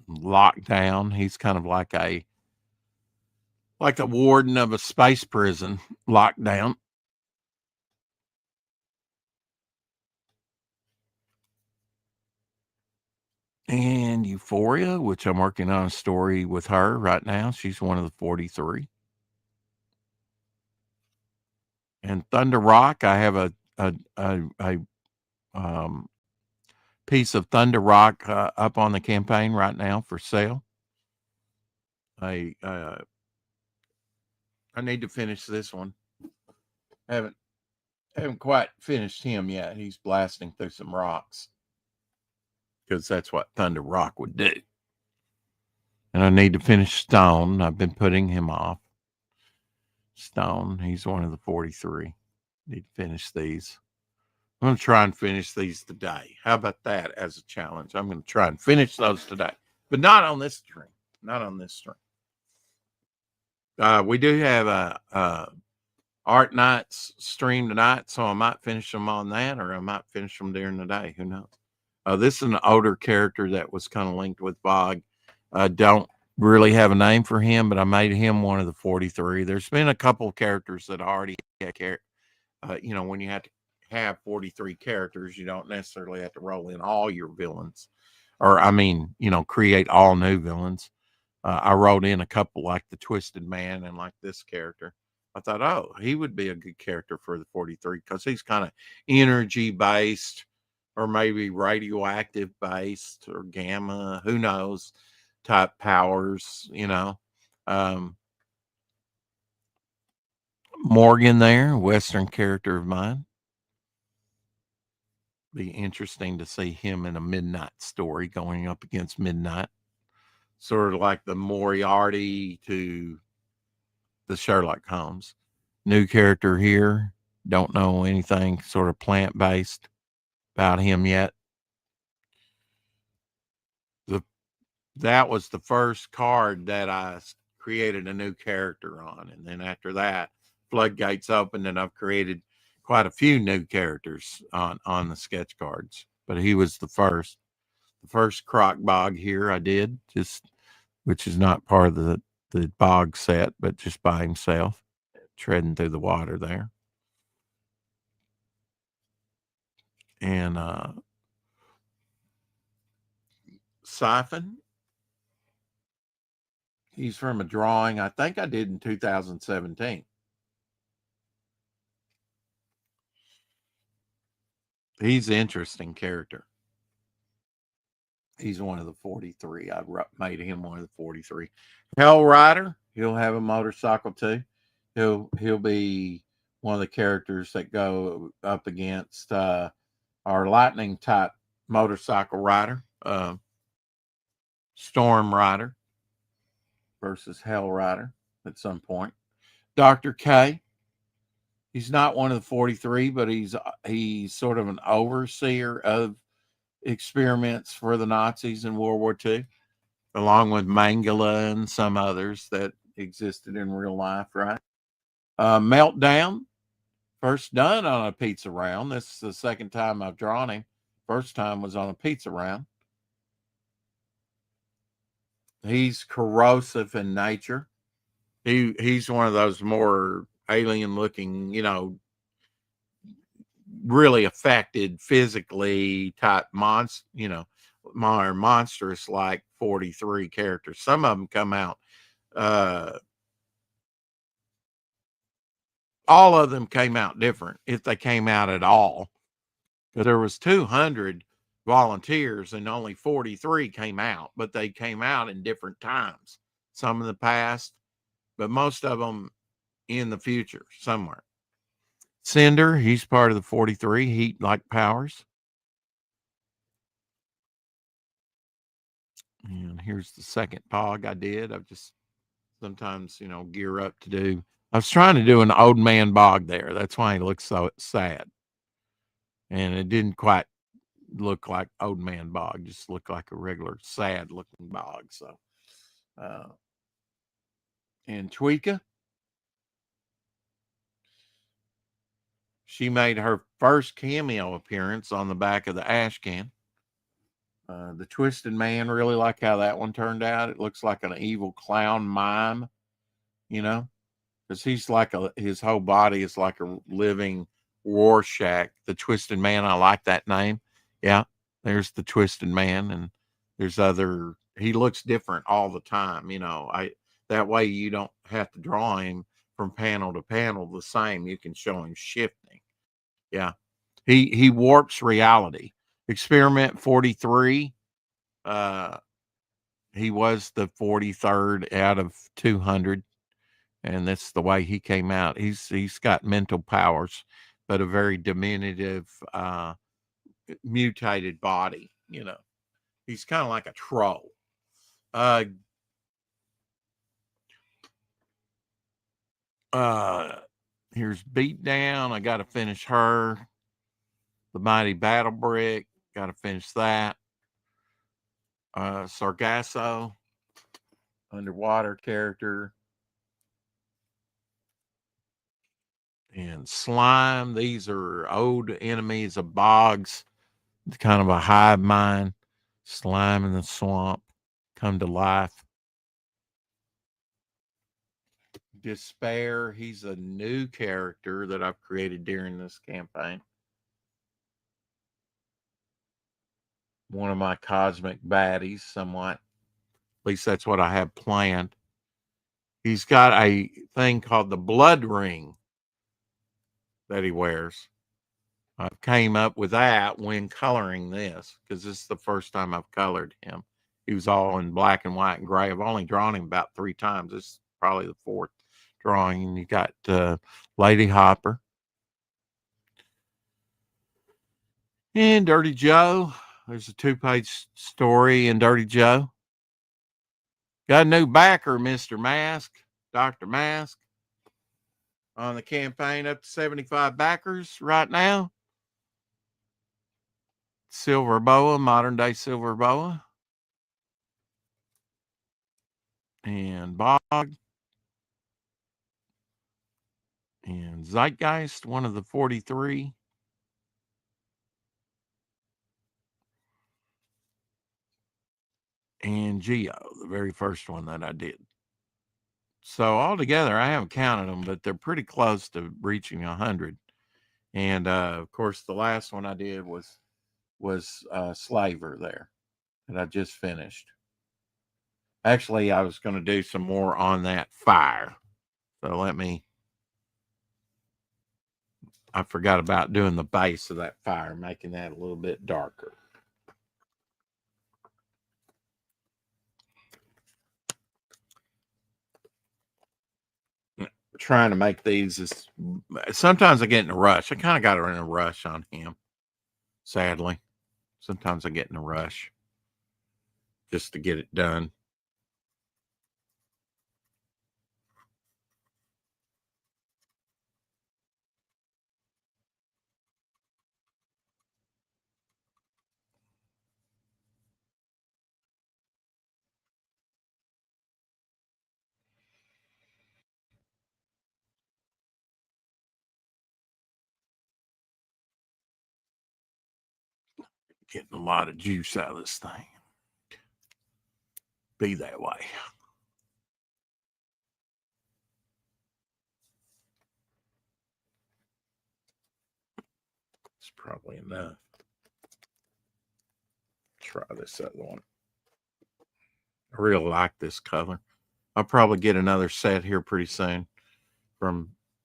Lockdown. He's kind of like a warden of a space prison. Lockdown. And Euphoria, which I'm working on a story with her right now. She's one of the 43. And Thunder Rock, I have a piece of Thunder Rock up on the campaign right now for sale. I need to finish this one. Haven't quite finished him yet. He's blasting through some rocks because that's what Thunder Rock would do. And I need to finish Stone. I've been putting him off. Stone, he's one of the 43. Need to finish these. I'm going to try and finish these today. How about that as a challenge? I'm going to try and finish those today, but not on this stream. Not on this stream. We do have a Art Nights stream tonight, so I might finish them on that, or I might finish them during the day. Who knows? This is an older character that was kind of linked with Bog. I don't really have a name for him, but I made him one of the 43. There's been a couple of characters that already had when you have to have 43 characters, you don't necessarily have to roll in all your villains, or create all new villains. I wrote in a couple like the Twisted Man and like this character. I thought, oh, he would be a good character for the 43 because he's kind of energy based, or maybe radioactive based, or gamma, who knows, type powers, Morgan there, Western character of mine. Be interesting to see him in a Midnight story going up against Midnight. Sort of like the Moriarty to the Sherlock Holmes. New character here. Don't know anything sort of plant-based about him yet. That was the first card that I created a new character on. And then after that, floodgates opened and I've created quite a few new characters on the sketch cards. But he was the first Croc Bog here I did, which is not part of the Bog set, but just by himself, treading through the water there. And Siphon, he's from a drawing I think I did in 2017. He's an interesting character. He's one of the 43. I made him one of the 43. Hell Rider, he'll have a motorcycle too. He'll be one of the characters that go up against our lightning type motorcycle rider, Storm Rider versus Hell Rider at some point. Dr. K, he's not one of the 43, but he's sort of an overseer of experiments for the Nazis in World War II, along with Mangala and some others that existed in real life, right? Meltdown, first done on a pizza round. This is the second time I've drawn him. First time was on a pizza round. He's corrosive in nature. He's one of those more alien looking, really affected physically type more monstrous like 43 characters. Some of them come out, all of them came out different, if they came out at all. There was 200 volunteers and only 43 came out, but they came out in different times. Some in the past, but most of them in the future somewhere. Cinder, he's part of the 43 heat-like powers. And here's the second Pog I did. I've just sometimes, gear up to do. I was trying to do an old man Bog there. That's why he looks so sad. And it didn't quite look like old man Bog, just looked like a regular sad looking Bog. So, and Tweeka, she made her first cameo appearance on the back of the ash can. The Twisted Man, really like how that one turned out. It looks like an evil clown mime, you know, because he's like his whole body is like a living Rorschach. The Twisted Man, I like that name. Yeah, there's the Twisted Man, and there's other. He looks different all the time, you know. That way you don't have to draw him from panel to panel the same. You can show him shifting. Yeah, he warps reality. Experiment 43. Uh, he was the 43rd out of 200, and that's the way he came out. He's got mental powers, but a very diminutive, mutated body. You know, he's kind of like a troll. Uh, Here's Beat Down. I got to finish her. The Mighty Battle Brick. Got to finish that. Sargasso, underwater character. And Slime. These are old enemies of Boggs. It's kind of a hive mind. Slime in the swamp come to life. Despair. He's a new character that I've created during this campaign. One of my cosmic baddies, somewhat. At least that's what I have planned. He's got a thing called the blood ring that he wears. I came up with that when coloring this because this is the first time I've colored him. He was all in black and white and gray. I've only drawn him about 3 times. This is probably the 4th drawing. And you got Lady Hopper and Dirty Joe. There's a 2-page story in Dirty Joe. Got a new backer, Mr. Mask, Dr. Mask, on the campaign, up to 75 backers right now. Silver Boa, modern day Silver Boa. And Bog. And Zeitgeist, one of the 43. And Geo, the very first one that I did. So altogether, I haven't counted them, but they're pretty close to reaching 100. And of course, the last one I did was Slaver there that I just finished. Actually, I was going to do some more on that fire. So I forgot about doing the base of that fire, making that a little bit darker. Trying to make these is sometimes I get in a rush. I kind of got her in a rush on him, sadly. Sometimes I get in a rush just to get it done. Getting a lot of juice out of this thing. Be that way. It's probably enough. Try this other one. I really like this color. I'll probably get another set here pretty soon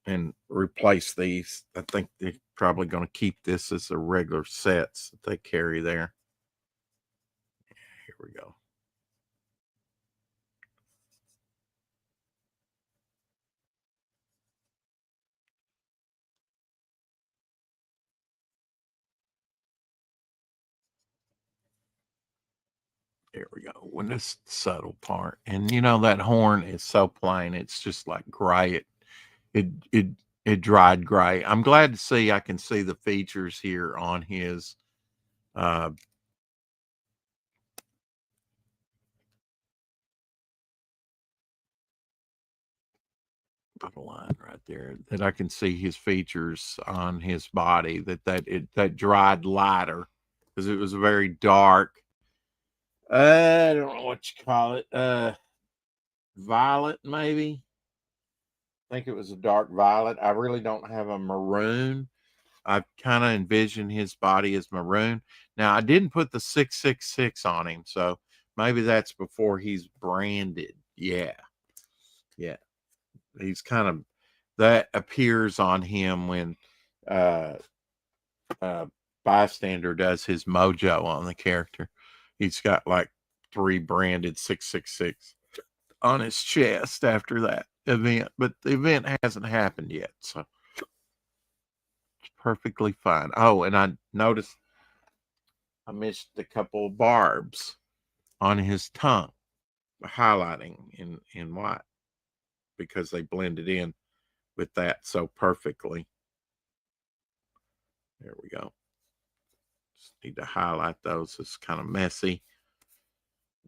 and replace these. I think they're probably going to keep this as the regular sets that they carry there. Here we go. There we go. When this subtle part, and you know that horn is so plain, it's just like gray. It dried gray. I'm glad to see I can see the features here on his put a line right there that I can see his features on his body that dried lighter because it was very dark I don't know what you call it. Violet, maybe. I think it was a dark violet. I really don't have a maroon. I kind of envision his body as maroon. Now, I didn't put the 666 on him, so maybe that's before he's branded. Yeah. Yeah. He's kind of that appears on him when uh Bystander does his mojo on the character. He's got like 3 branded 666 on his chest after that event, but the event hasn't happened yet, so it's perfectly fine. Oh, and I noticed I missed a couple of barbs on his tongue, highlighting in white because they blended in with that so perfectly. There we go. Just need to highlight those. It's kind of messy,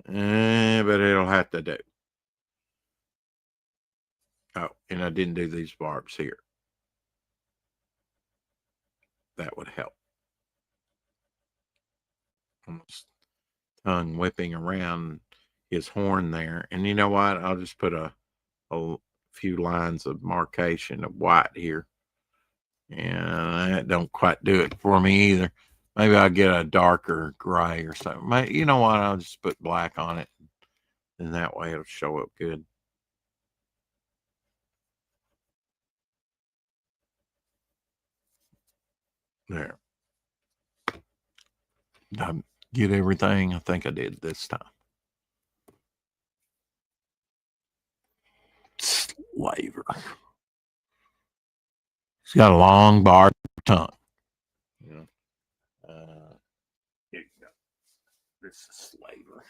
but it'll have to do. Oh, and I didn't do these barbs here. That would help. Almost tongue whipping around his horn there. And you know what? I'll just put a few lines of markation of white here. And that don't quite do it for me either. Maybe I'll get a darker gray or something. You know what? I'll just put black on it. And that way it'll show up good. There. Did I get everything? I think I did this time. Slaver. He's got a long barbed tongue. Yeah. Here you go. This is Slaver.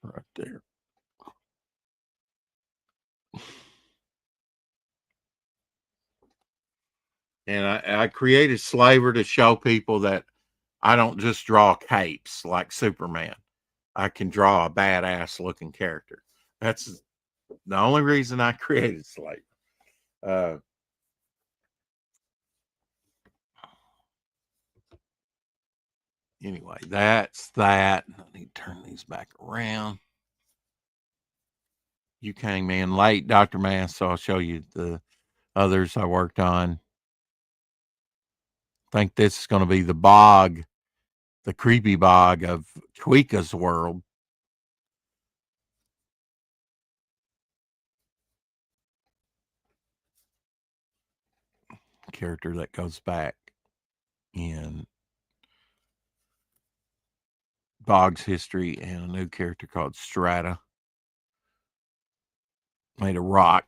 Right there. And I created Slaver to show people that I don't just draw capes like Superman. I can draw a badass looking character. That's the only reason I created Slaver. Anyway, that's that. I need to turn these back around. You came in late, Dr. Mass, so I'll show you the others I worked on. I think this is going to be the bog, the creepy bog of Tweeka's world. Character that goes back in Bog's history, and a new character called Strata. Made of rock.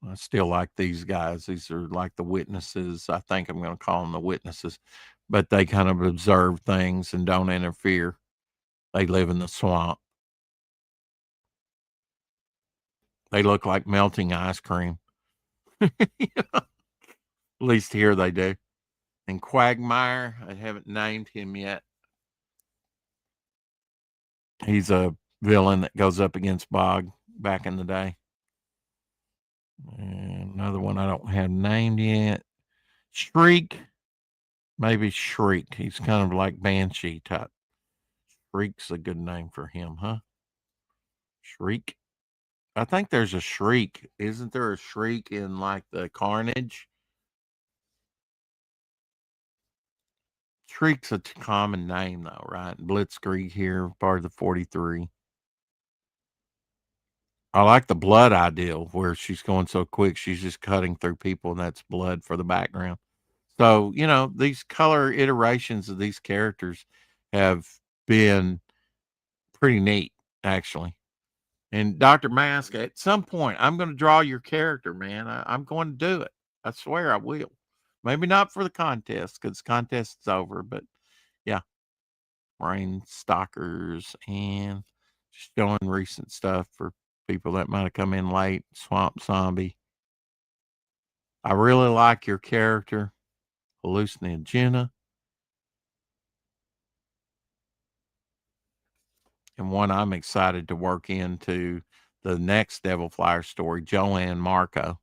I still like these guys. These are like the witnesses. I think I'm going to call them the witnesses, but they kind of observe things and don't interfere. They live in the swamp. They look like melting ice cream. At least here they do. And Quagmire, I haven't named him yet. He's a villain that goes up against Bog back in the day. And another one I don't have named yet. Shriek. Maybe Shriek. He's kind of like Banshee type. Shriek's a good name for him, huh? Shriek. I think there's a Shriek. Isn't there a Shriek in like the Carnage? Shriek's a common name though, right? Blitzkrieg here, part of the 43. I like the blood ideal where she's going so quick, she's just cutting through people, and that's blood for the background. So, these color iterations of these characters have been pretty neat, actually. And Dr. Mask, at some point, I'm going to draw your character, man. I'm going to do it. I swear I will. Maybe not for the contest because the contest is over, but yeah. Rain Stalkers and just showing recent stuff for people that might have come in late. Swamp Zombie. I really like your character, Hallucinogena. And one I'm excited to work into the next Devil Flyer story, Joanne Marco.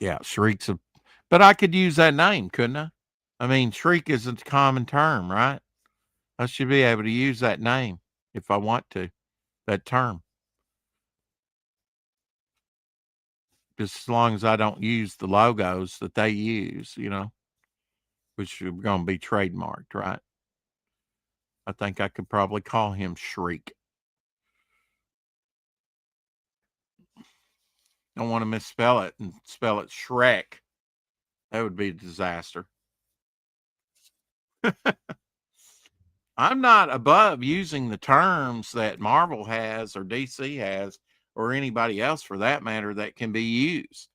Yeah, Shriek's a But I could use that name, couldn't I? I mean, shriek is a common term, right? I should be able to use that name if I want to, that term, just as long as I don't use the logos that they use, which are going to be trademarked, right? I think I could probably call him Shriek. I don't want to misspell it and spell it Shrek. That would be a disaster. I'm not above using the terms that Marvel has or DC has or anybody else for that matter that can be used.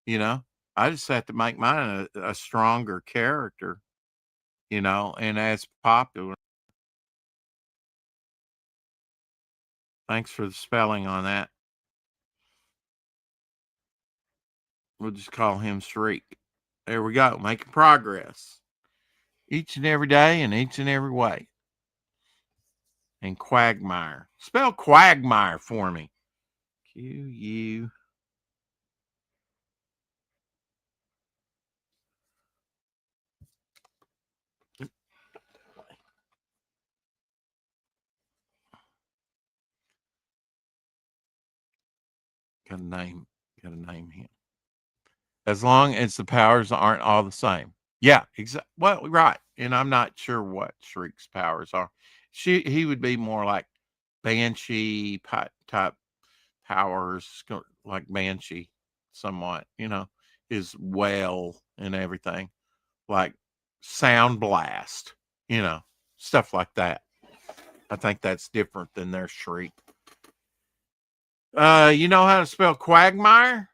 You know, I just have to make mine a stronger character, and as popular. Thanks for the spelling on that. We'll just call him Shriek. There we go, making progress each and every day in each and every way. And Quagmire. Spell Quagmire for me. Q-U. Got a name. Got to name him. As long as the powers aren't all the same. Yeah, exactly. Well, right. And I'm not sure what Shriek's powers are. He would be more like Banshee type powers, like Banshee, somewhat. His wail and everything, like Sound Blast. You know, stuff like that. I think that's different than their Shriek. You know how to spell Quagmire?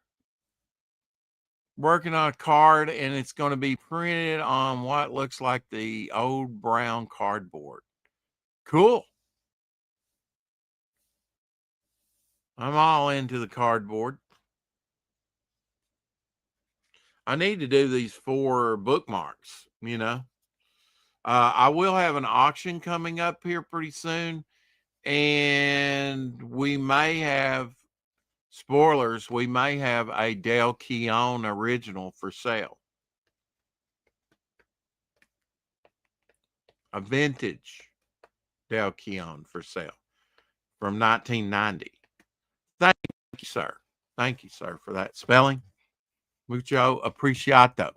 Working on a card, and it's going to be printed on what looks like the old brown cardboard. Cool. I'm all into the cardboard. I need to do these 4 bookmarks, I will have an auction coming up here pretty soon, and we may have spoilers. We may have a Dale Keown original for sale. A vintage Dale Keown for sale from 1990. Thank you, sir. Thank you, sir, for that spelling. Mucho appreciato.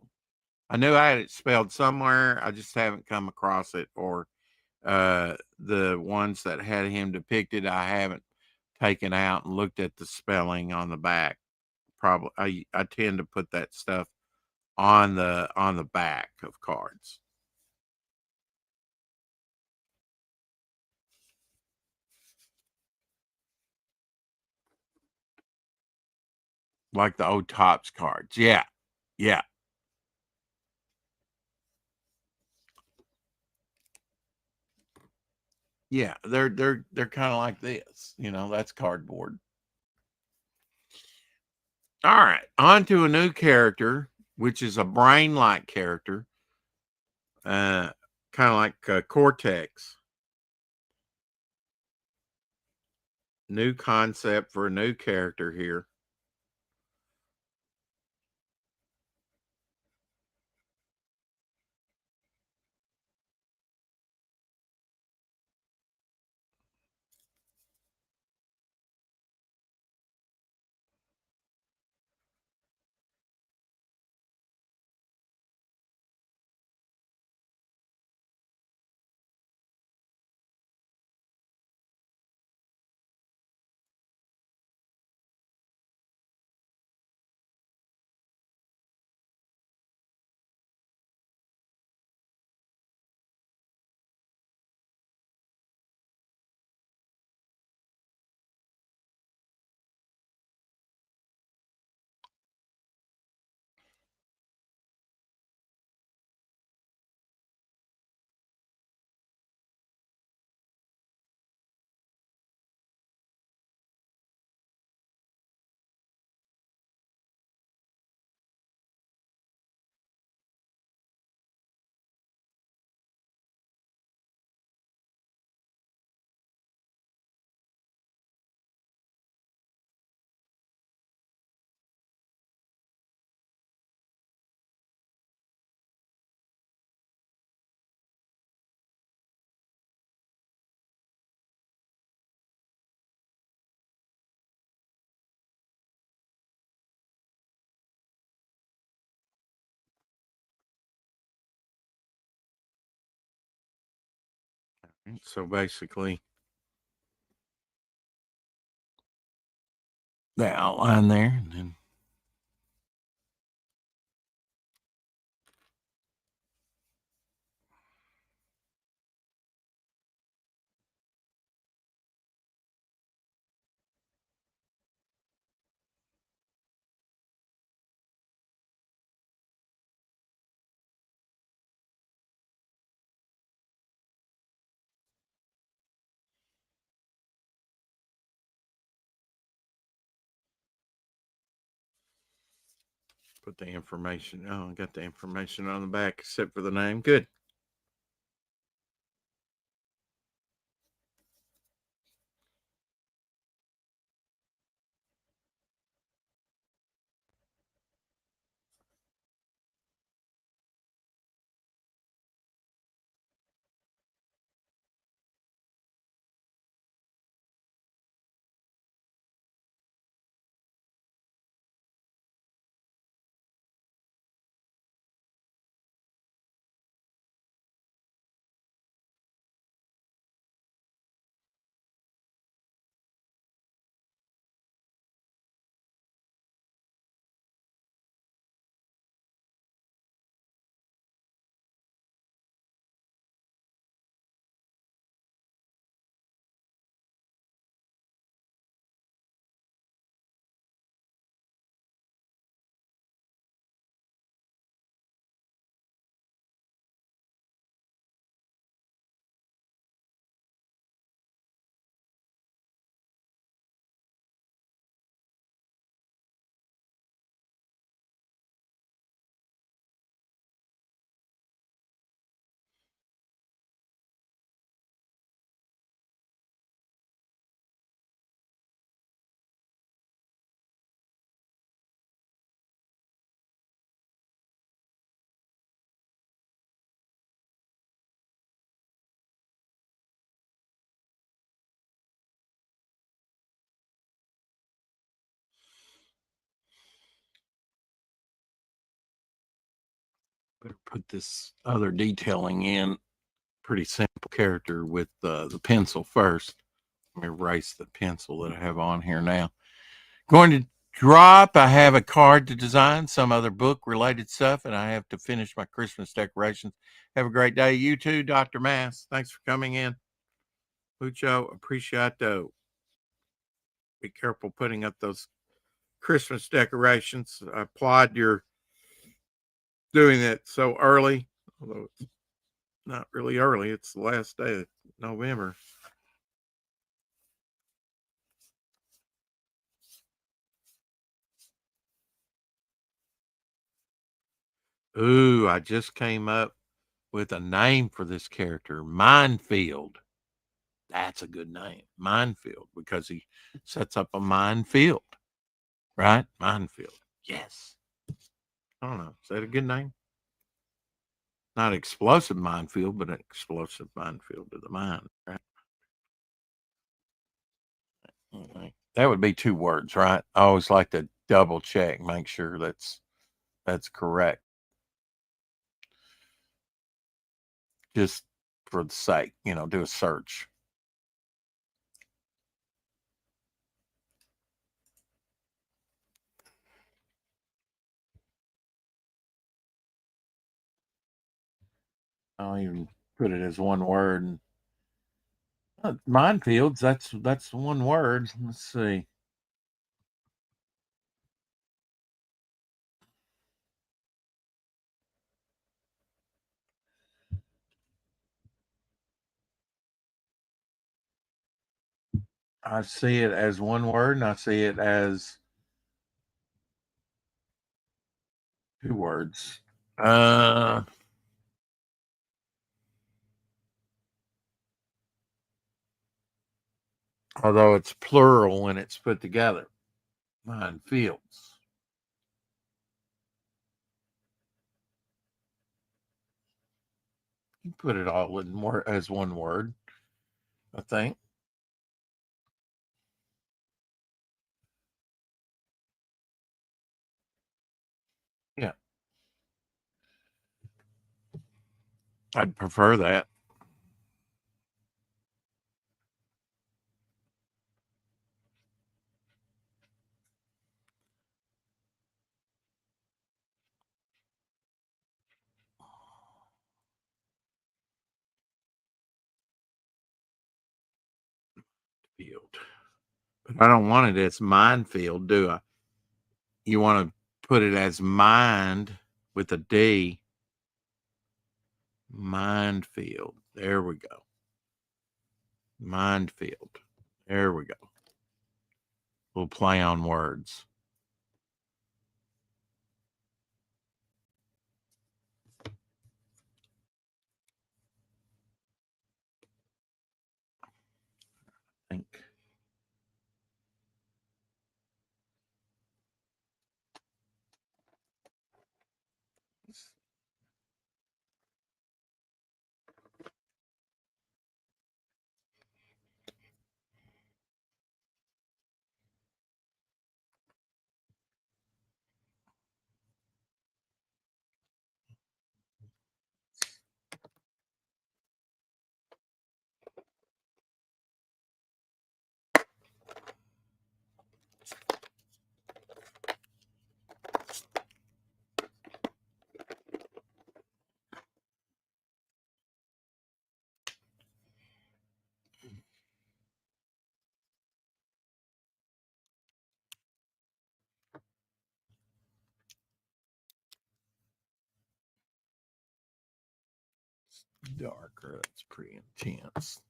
I knew I had it spelled somewhere. I just haven't come across it, or the ones that had him depicted, I haven't taken out and looked at the spelling on the back. Probably, I tend to put that stuff on the back of cards. Like the old Topps cards. Yeah. Yeah. Yeah. They're kind of like this. That's cardboard. All right. On to a new character, which is a brain-like character. Kind of like Cortex. New concept for a new character here. So basically, the outline there, and then put the information. Oh, I got the information on the back except for the name. Good. Better put this other detailing in. Pretty simple character with the pencil first. Let me erase the pencil that I have on here now. Going to drop. I have a card to design, some other book related stuff, and I have to finish my Christmas decorations. Have a great day. You too, Dr. Mass. Thanks for coming in. Mucho appreciato. Be careful putting up those Christmas decorations. I applaud your doing that so early, although it's not really early. It's the last day of November. Ooh, I just came up with a name for this character, Minefield. That's a good name, Minefield, because he sets up a minefield, right? Minefield. Yes. I don't know. Is that a good name? Not explosive minefield, but an explosive minefield to the mind, right? Mhm. That would be 2 words, right? I always like to double check, make sure that's correct, just for the sake, do a search. I'll even put it as one word. Minefields, that's one word. Let's see. I see it as one word, and I see it as 2 words. Uh, Although it's plural when it's put together. Minefields. You put it all in more as one word, I think. Yeah, I'd prefer that. Field. But I don't want it as minefield, do I? You want to put it as mind with a D. Minefield. There we go. Minefield. There we go. We'll play on words. I think. Darker. That's pretty intense.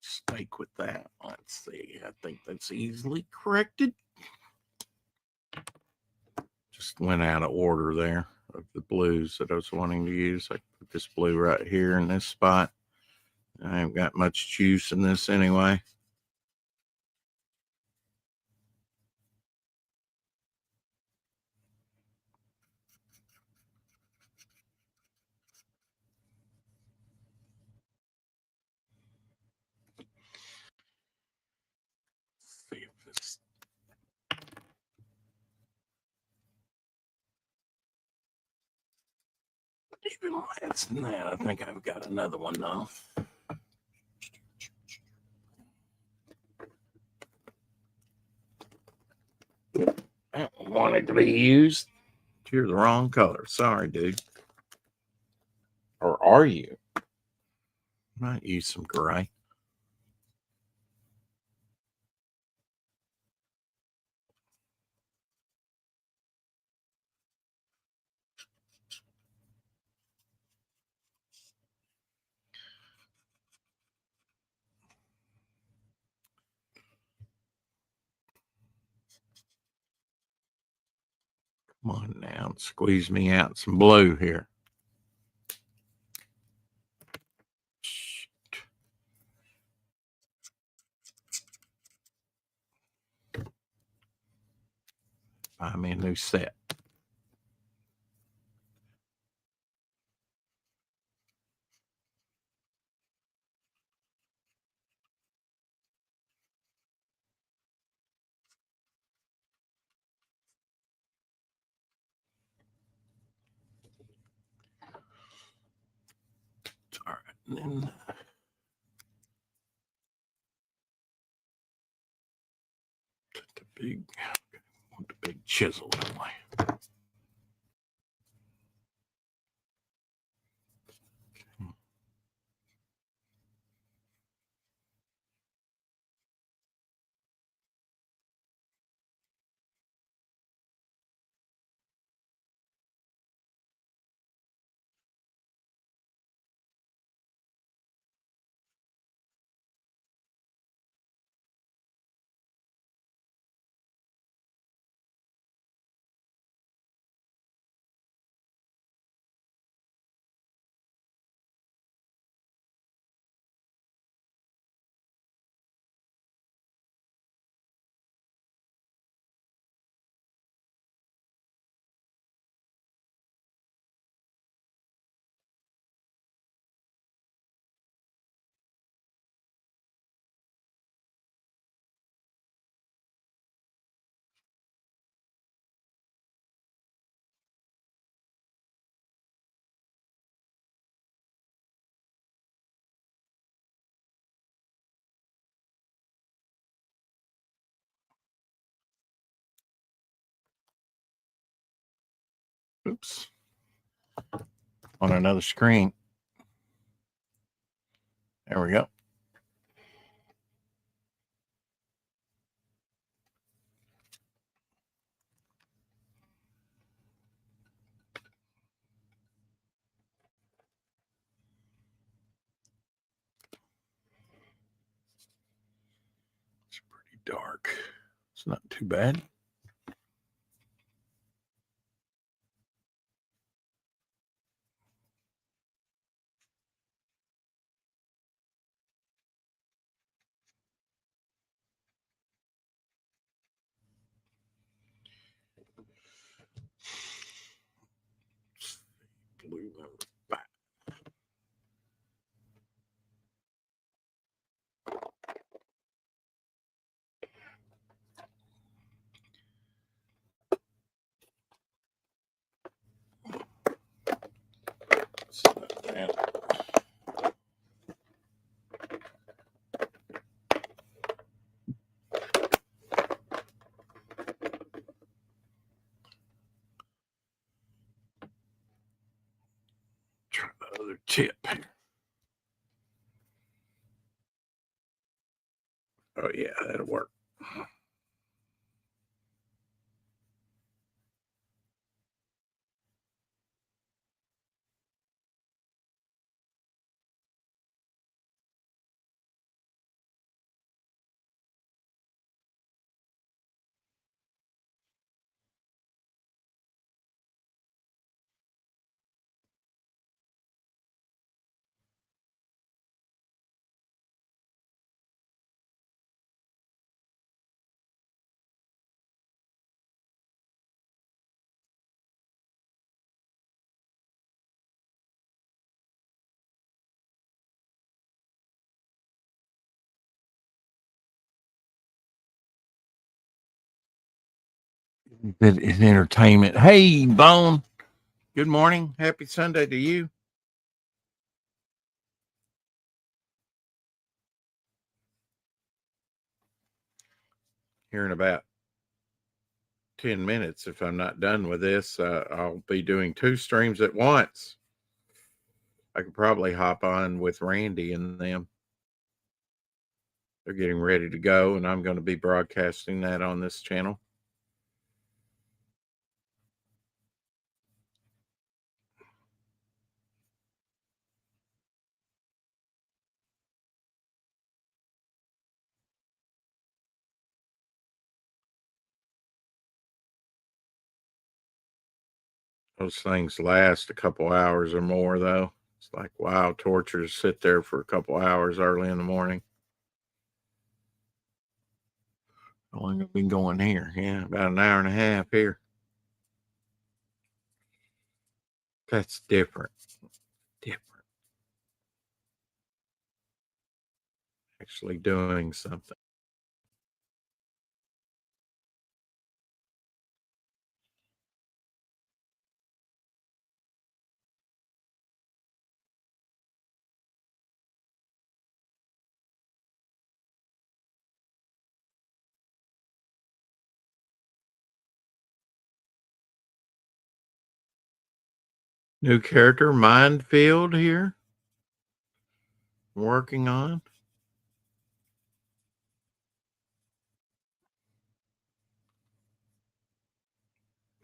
Stake with that. Let's see. I think that's easily corrected. Just went out of order there of the blues that I was wanting to use. I put this blue right here in this spot. I haven't got much juice in this anyway. Let's see if this even less than that. I think I've got another one though. I don't want it to be used. You're the wrong color. Sorry, dude. Or are you? Might use some gray. Come on now, squeeze me out some blue here. Buy me a new set. And then the big chisel, don't I? Oops. On another screen. There we go. It's pretty dark. It's not too bad. Blue number 5. Try the other tip. Oh yeah, that'll work. That is entertainment. Hey, Bone. Good morning. Happy Sunday to you. Here in about 10 minutes, if I'm not done with this, I'll be doing 2 streams at once. I could probably hop on with Randy and them. They're getting ready to go, and I'm going to be broadcasting that on this channel. Those things last a couple hours or more, though. It's like wild torture to sit there for a couple hours early in the morning. How long have I been going here? Yeah, about an hour and a half here. That's different. Different. Actually doing something. New character, Minefield here. Working on.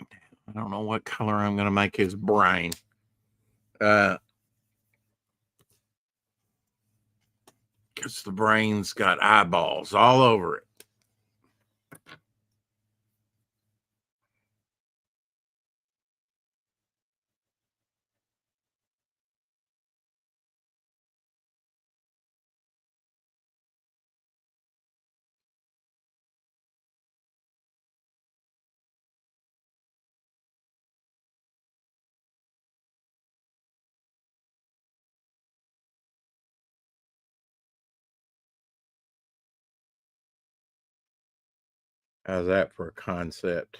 I don't know what color I'm going to make his brain. Because the brain's got eyeballs all over it. How's that for a concept?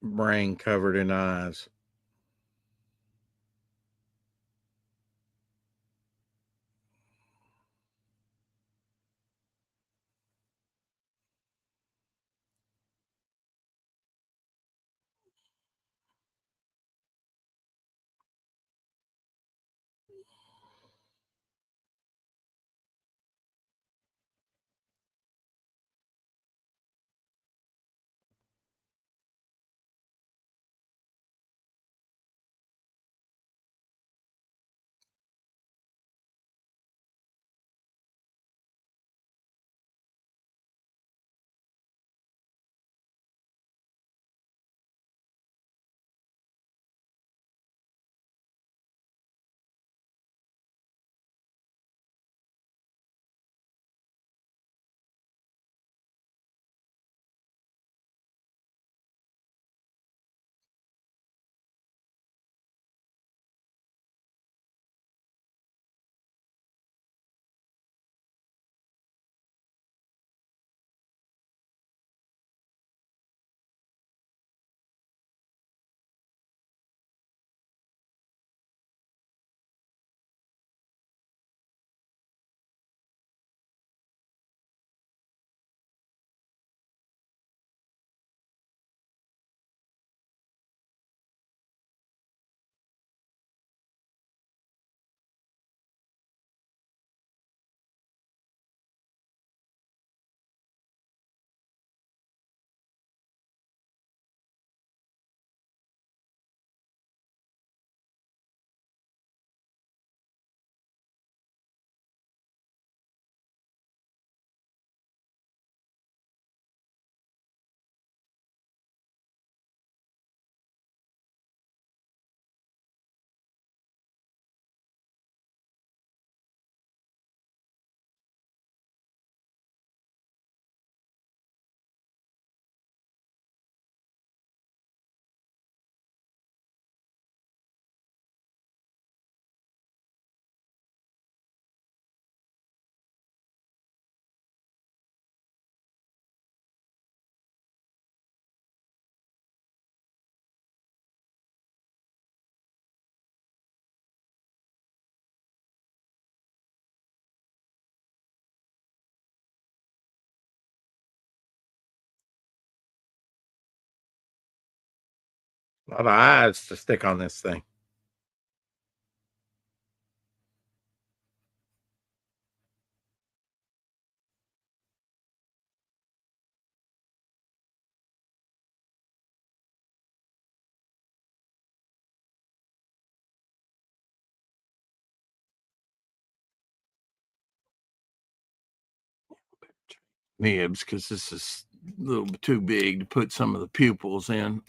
Brain covered in eyes. A lot of eyes to stick on this thing. Nibs, because this is a little bit too big to put some of the pupils in.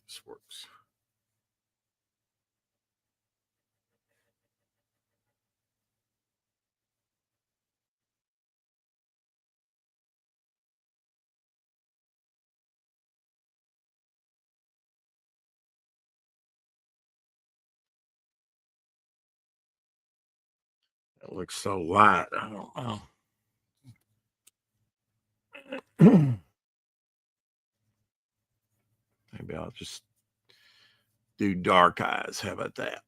This works. It looks so light. I don't know. Maybe I'll just do dark eyes. How about that?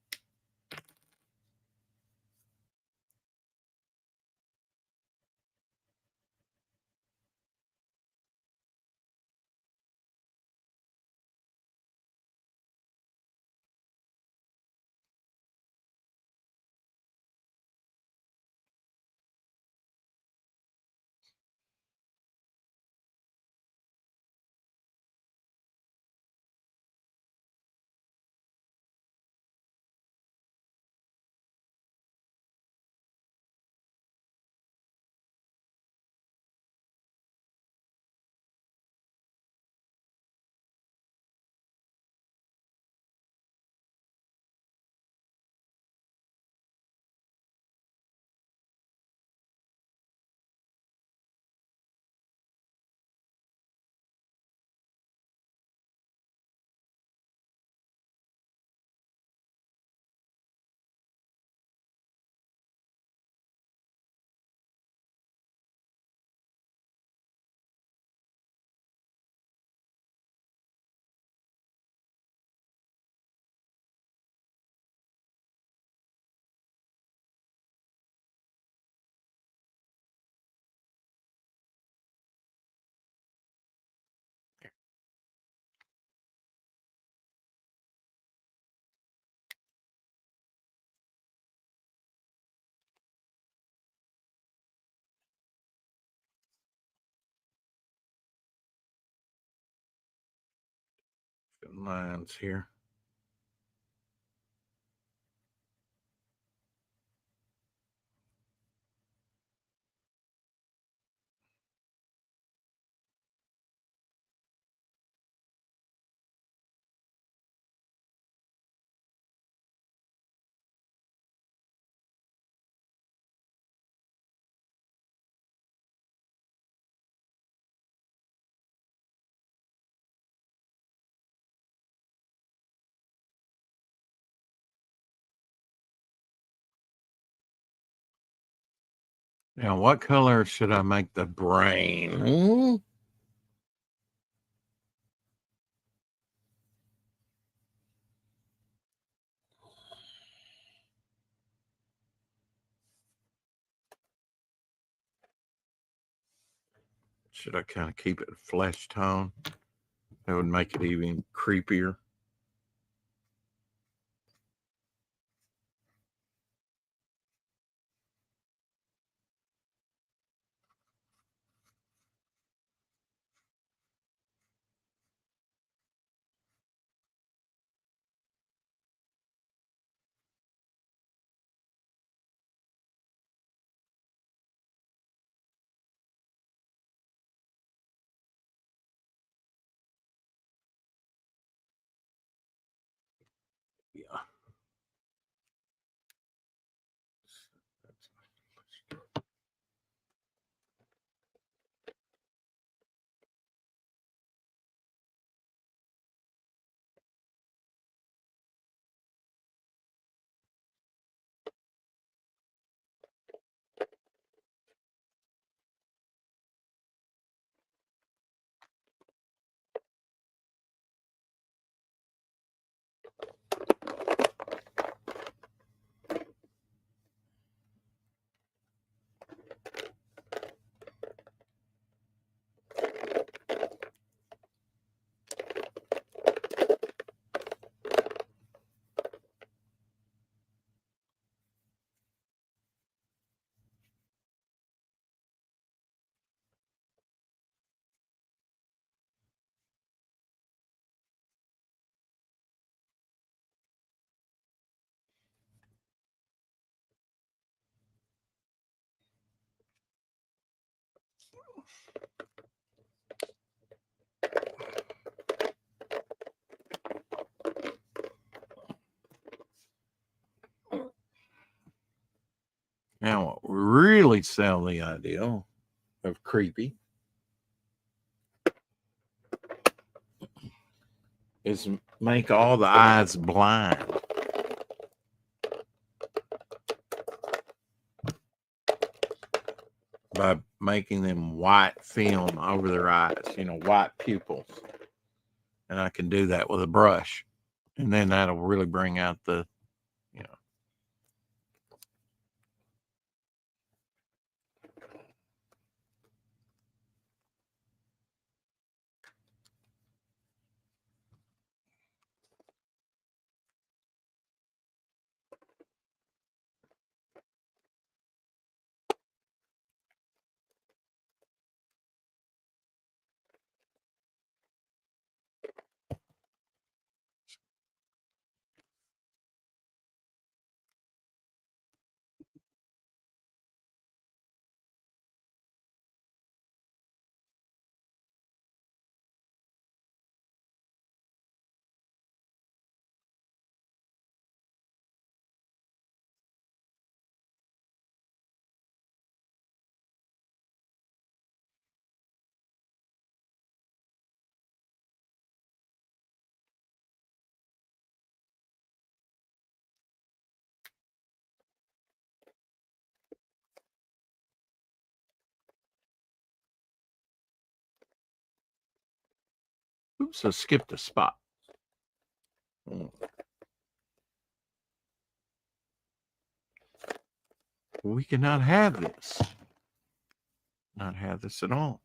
Good lines here. Now, what color should I make the brain? Should I kind of keep it flesh tone? That would make it even creepier. Yeah. Now, what really sell the idea of creepy is make all the eyes blind by making them white film over their eyes, white pupils. And I can do that with a brush. And then that'll really bring out the, you know. Oops, I skipped a spot. We cannot have this. Not have this at all.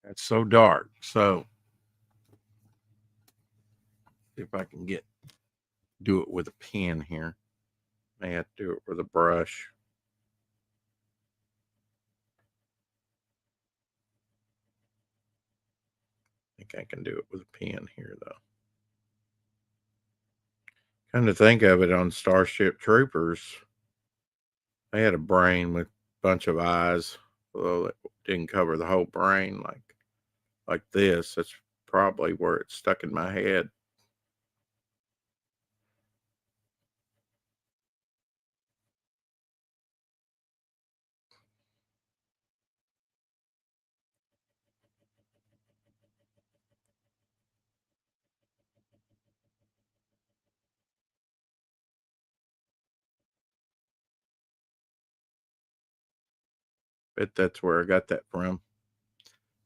That's so dark. So if I can do it with a pen here. I have to do it with a brush. I think I can do it with a pen here, though. Kind of think of it, on Starship Troopers, they had a brain with a bunch of eyes, although it didn't cover the whole brain like this. That's probably where it's stuck in my head. Bet that's where I got that from.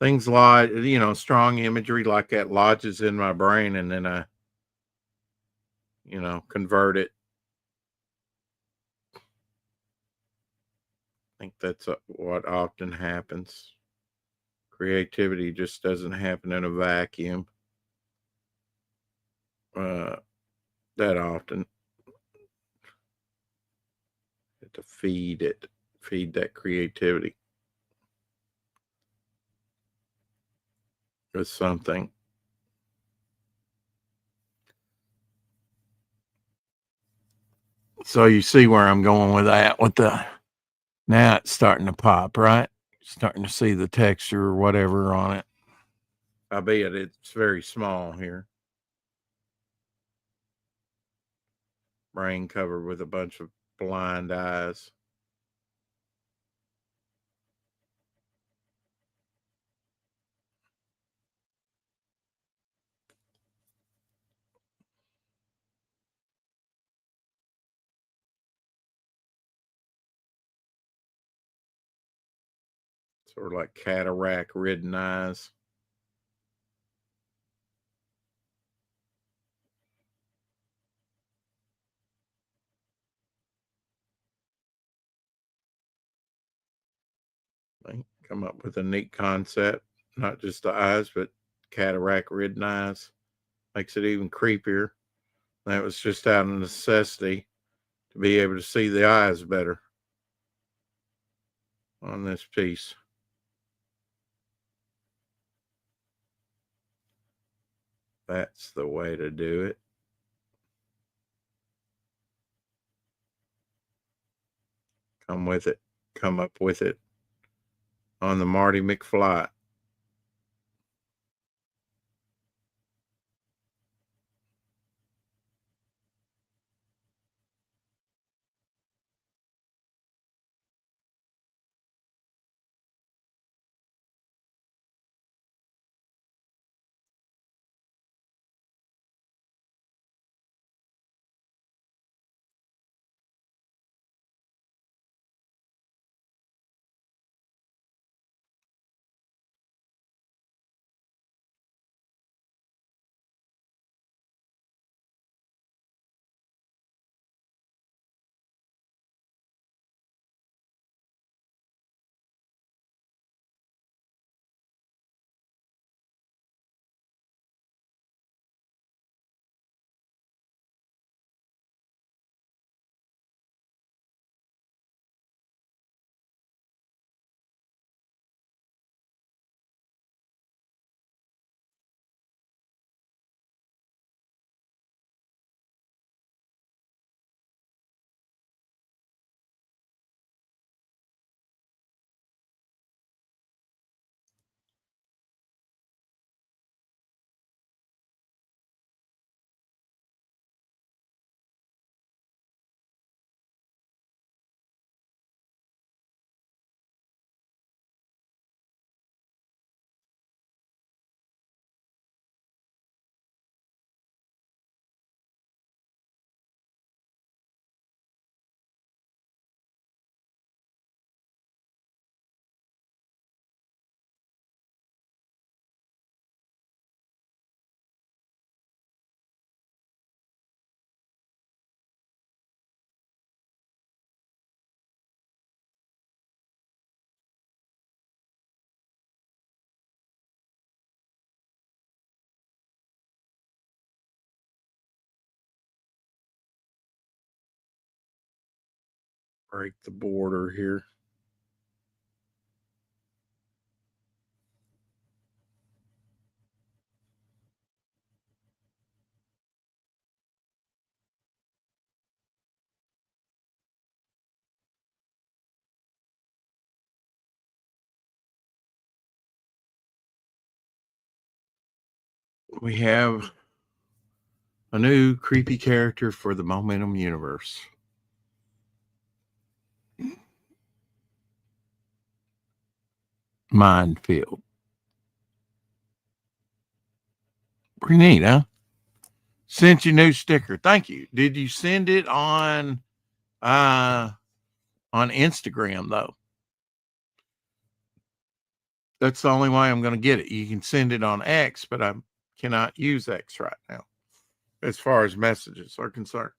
Things like, strong imagery like that lodges in my brain, and then I, convert it. I think that's what often happens. Creativity just doesn't happen in a vacuum that often. To feed that creativity with something. So you see where I'm going with that. Now it's starting to pop, right? Starting to see the texture or whatever on it. Albeit it's very small here. Brain covered with a bunch of blind eyes. Sort of like cataract ridden eyes. They come up with a neat concept. Not just the eyes, but cataract ridden eyes. Makes it even creepier. That was just out of necessity to be able to see the eyes better on this piece. That's the way to do it. come up with it on the Marty McFly. Break the border here. We have a new creepy character for the Momentum universe. Minefield. Pretty neat, huh? Sent you a new sticker. Thank you. Did you send it on Instagram though? That's the only way I'm going to get it. You can send it on X, but I cannot use X right now as far as messages are concerned.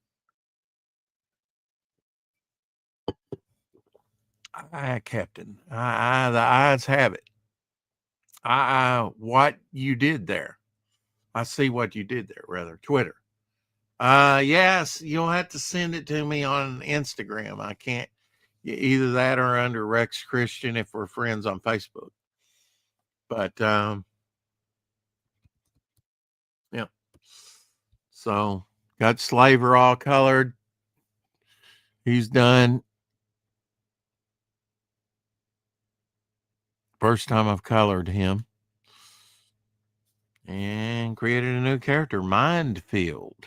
Captain. The eyes have it. What you did there. I see what you did there, rather. Twitter. Yes, you'll have to send it to me on Instagram. I can't, either that or under Rex Christian if we're friends on Facebook. But, yeah. So got Slaver all colored. He's done. First time I've colored him. And created a new character, Minefield.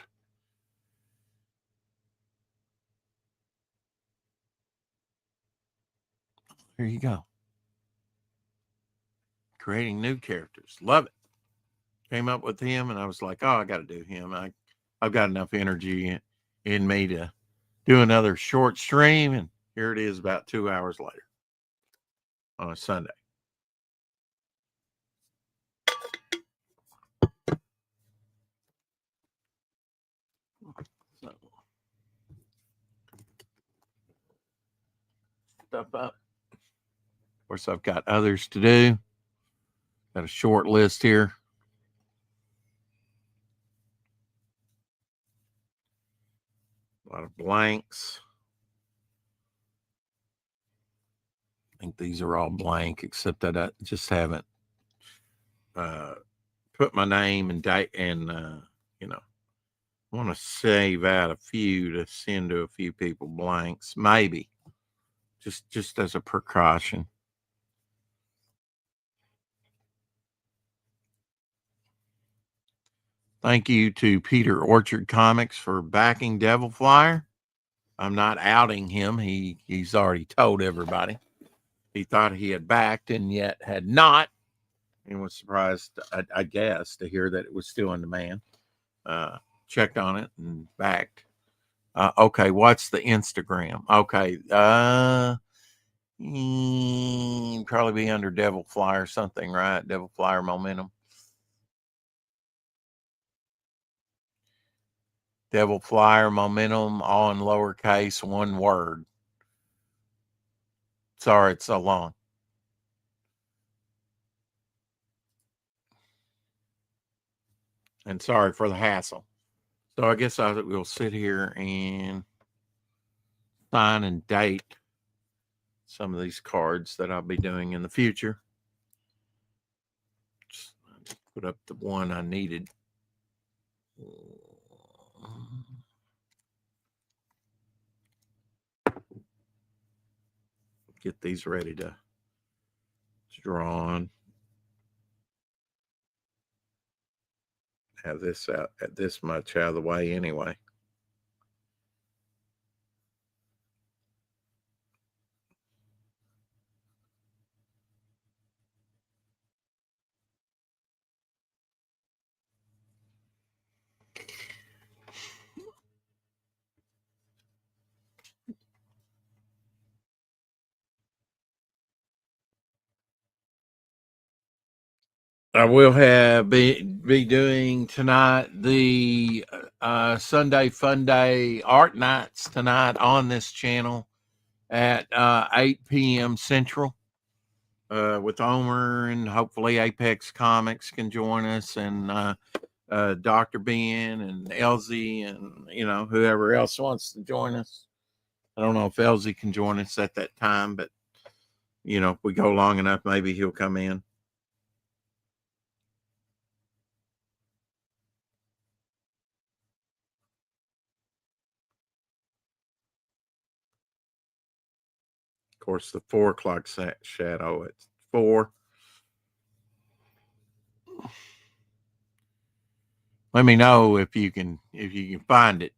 There you go. Creating new characters. Love it. Came up with him and I was like, oh, I got to do him. I've got enough energy in me to do another short stream. And here it is about 2 hours later on a Sunday. So, stuff up. Of course, I've got others to do. Got a short list here. A lot of blanks. I think these are all blank, except that I just haven't put my name and date and, I want to save out a few to send to a few people blanks, maybe just as a precaution. Thank you to Peter Orchard Comics for backing Devil Flyer. I'm not outing him. He's already told everybody. He thought he had backed and yet had not, and was surprised, I guess, to hear that it was still in demand. Checked on it and backed. Okay, what's the Instagram? Okay, probably be under Devil Flyer something, right? Devil Flyer Momentum. Devil Flyer Momentum, all in lowercase, one word. Sorry it's so long. And sorry for the hassle. So I guess I will sit here and sign and date some of these cards that I'll be doing in the future. Just put up the one I needed. Get these ready to draw on. Have this out at this much out of the way anyway. I will be doing tonight the Sunday Fun Day art nights tonight on this channel at 8 p.m. Central with Omer, and hopefully Apex Comics can join us, and Dr. Ben and Elsie, and whoever else wants to join us. I don't know if Elsie can join us at that time, but if we go long enough, maybe he'll come in. Of course, the 4 o'clock shadow at 4. Let me know if you can find it,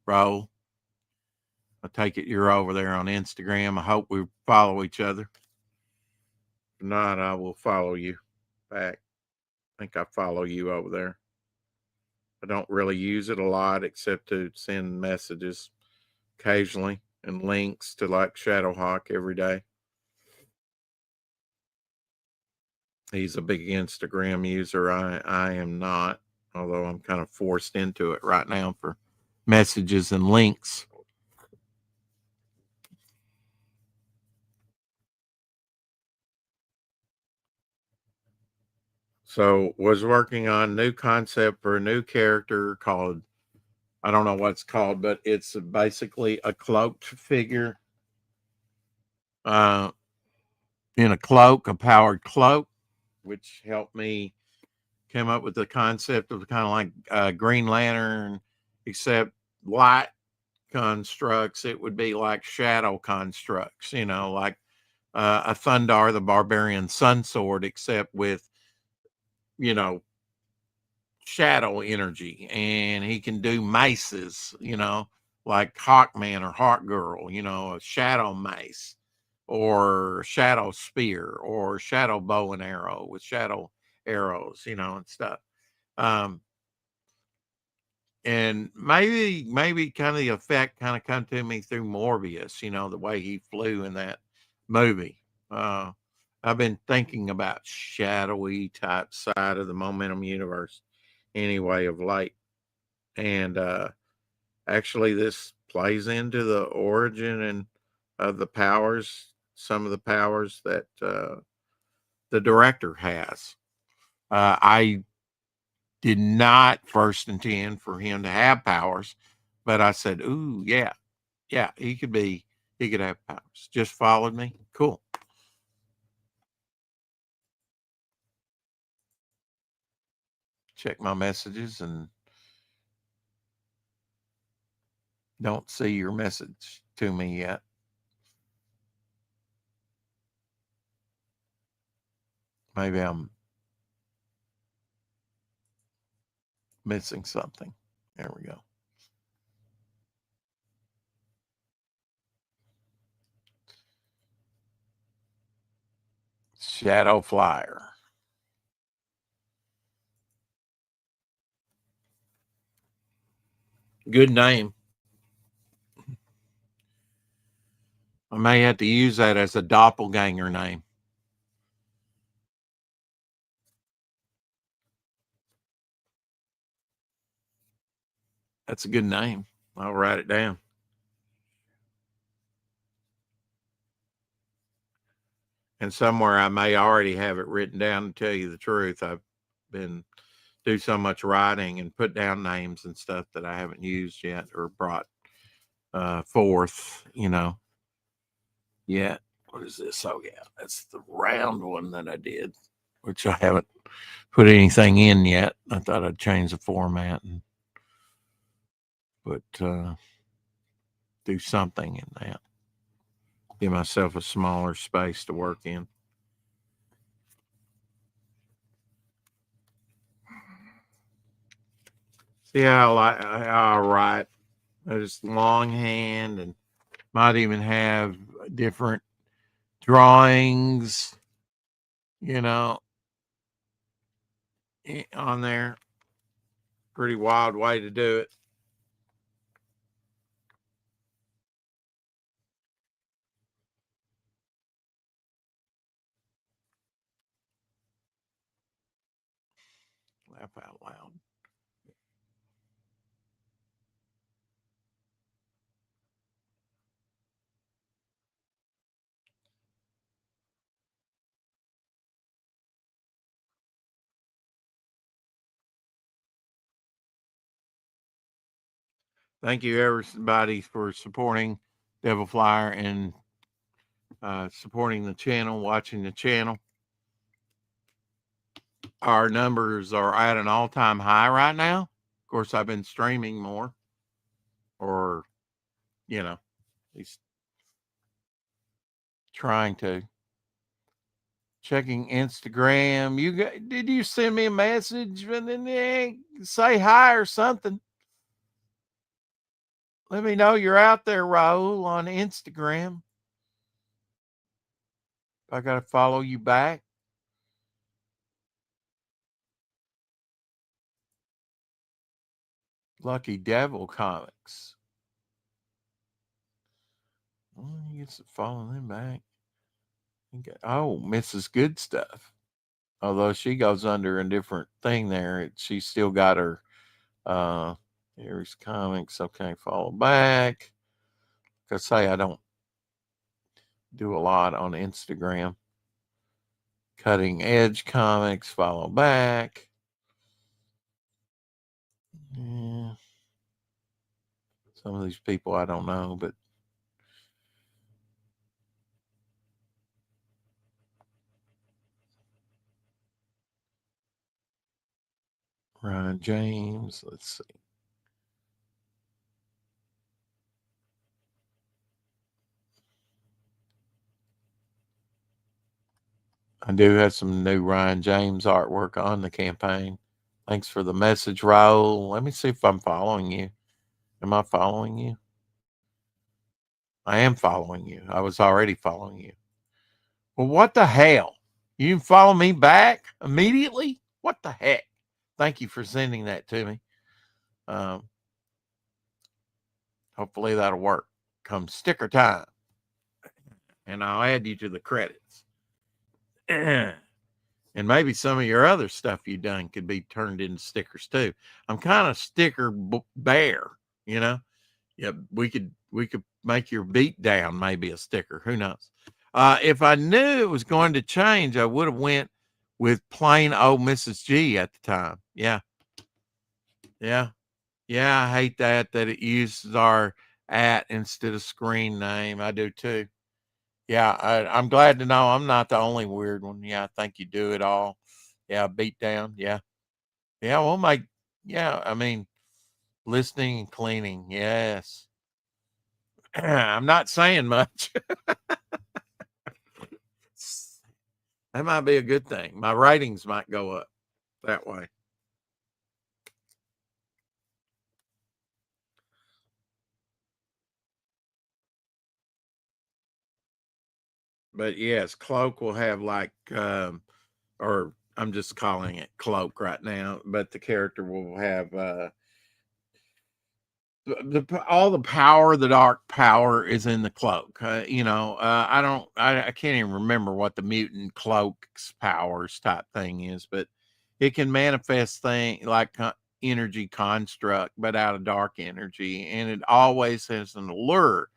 bro. I take it you're over there on Instagram. I hope we follow each other. If not, I will follow you back. I think I follow you over there. I don't really use it a lot except to send messages occasionally and links to like Shadowhawk every day. He's a big Instagram user. I am not, although I'm kind of forced into it right now for messages and links. So was working on new concept for a new character called, I don't know what it's called, but it's basically a cloaked figure in a cloak, a powered cloak, which helped me come up with the concept of kind of like Green Lantern, except light constructs. It would be like shadow constructs, like a Thundar the Barbarian Sun Sword, except with, shadow energy, and he can do maces, like Hawkman or Hawkgirl, a shadow mace or shadow spear or shadow bow and arrow with shadow arrows, and stuff. Um, and maybe kind of the effect kind of come to me through Morbius, the way he flew in that movie. I've been thinking about shadowy type side of the Momentum universe anyway of late. And actually this plays into the origin and of the powers, some of the powers that the director has. I did not first intend for him to have powers, but I said, ooh, yeah, he could have powers. Just followed me. Cool. Check my messages and don't see your message to me yet. Maybe I'm missing something. There we go. Shadow Flyer. Good name. I may have to use that as a doppelganger name. That's a good name. I'll write it down. And somewhere I may already have it written down. To tell you the truth, I've been do so much writing and put down names and stuff that I haven't used yet or brought forth, yet. What is this? Oh yeah, that's the round one that I did, which I haven't put anything in yet. I thought I'd change the format and put do something in that. Give myself a smaller space to work in. See how I write. I just longhand and might even have different drawings, on there. Pretty wild way to do it. Laugh out loud. Thank you, everybody, for supporting Devil Flyer and supporting the channel, watching the channel. Our numbers are at an all-time high right now. Of course, I've been streaming more, or at least trying to. Checking Instagram. Did you send me a message and then say hi or something? Let me know you're out there, Raul, on Instagram. I got to follow you back. Lucky Devil Comics. Well, you get to follow them back. Oh, Mrs. Good Stuff. Although she goes under a different thing there, she's still got her Aries Comics. Okay, follow back. Like I say, I don't do a lot on Instagram. Cutting Edge Comics, follow back. Yeah. Some of these people I don't know, but Ryan James, let's see. I do have some new Ryan James artwork on the campaign. Thanks for the message, Raul. Let me see if I'm following you. Am I following you? I am following you. I was already following you. Well, what the hell? You didn't follow me back immediately? What the heck? Thank you for sending that to me. Hopefully that'll work. Come sticker time. And I'll add you to the credits. And maybe some of your other stuff you done could be turned into stickers too. I'm kind of sticker bear, Yeah, we could make your beat down maybe a sticker. Who knows? If I knew it was going to change, I would have went with plain old Mrs. G at the time. Yeah. I hate that it uses our at instead of screen name. I do too. Yeah, I'm glad to know I'm not the only weird one. Yeah, I think you do it all. Yeah, beat down. Yeah. We'll make, I mean, listening and cleaning. Yes. I'm not saying much. That might be a good thing. My ratings might go up that way. But yes, Cloak will have like, or I'm just calling it Cloak right now, but the character will have all the power, the dark power is in the cloak. I can't even remember what the mutant cloak's powers type thing is, but it can manifest thing like energy construct, but out of dark energy, and it always has an allure.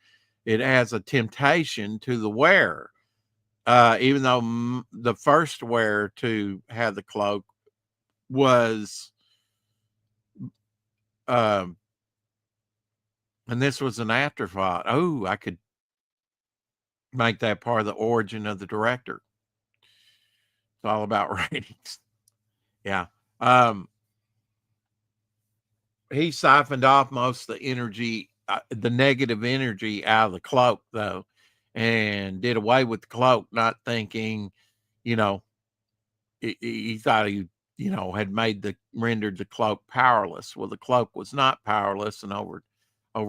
It has a temptation to the wearer. Even though the first wearer to have the cloak was, um, and this was an afterthought. Oh, I could make that part of the origin of the director. It's all about ratings. Yeah. Um, he siphoned off most of the energy, the negative energy out of the cloak, though, and did away with the cloak, not thinking, you know, he thought he, had rendered the cloak powerless. Well, the cloak was not powerless, and over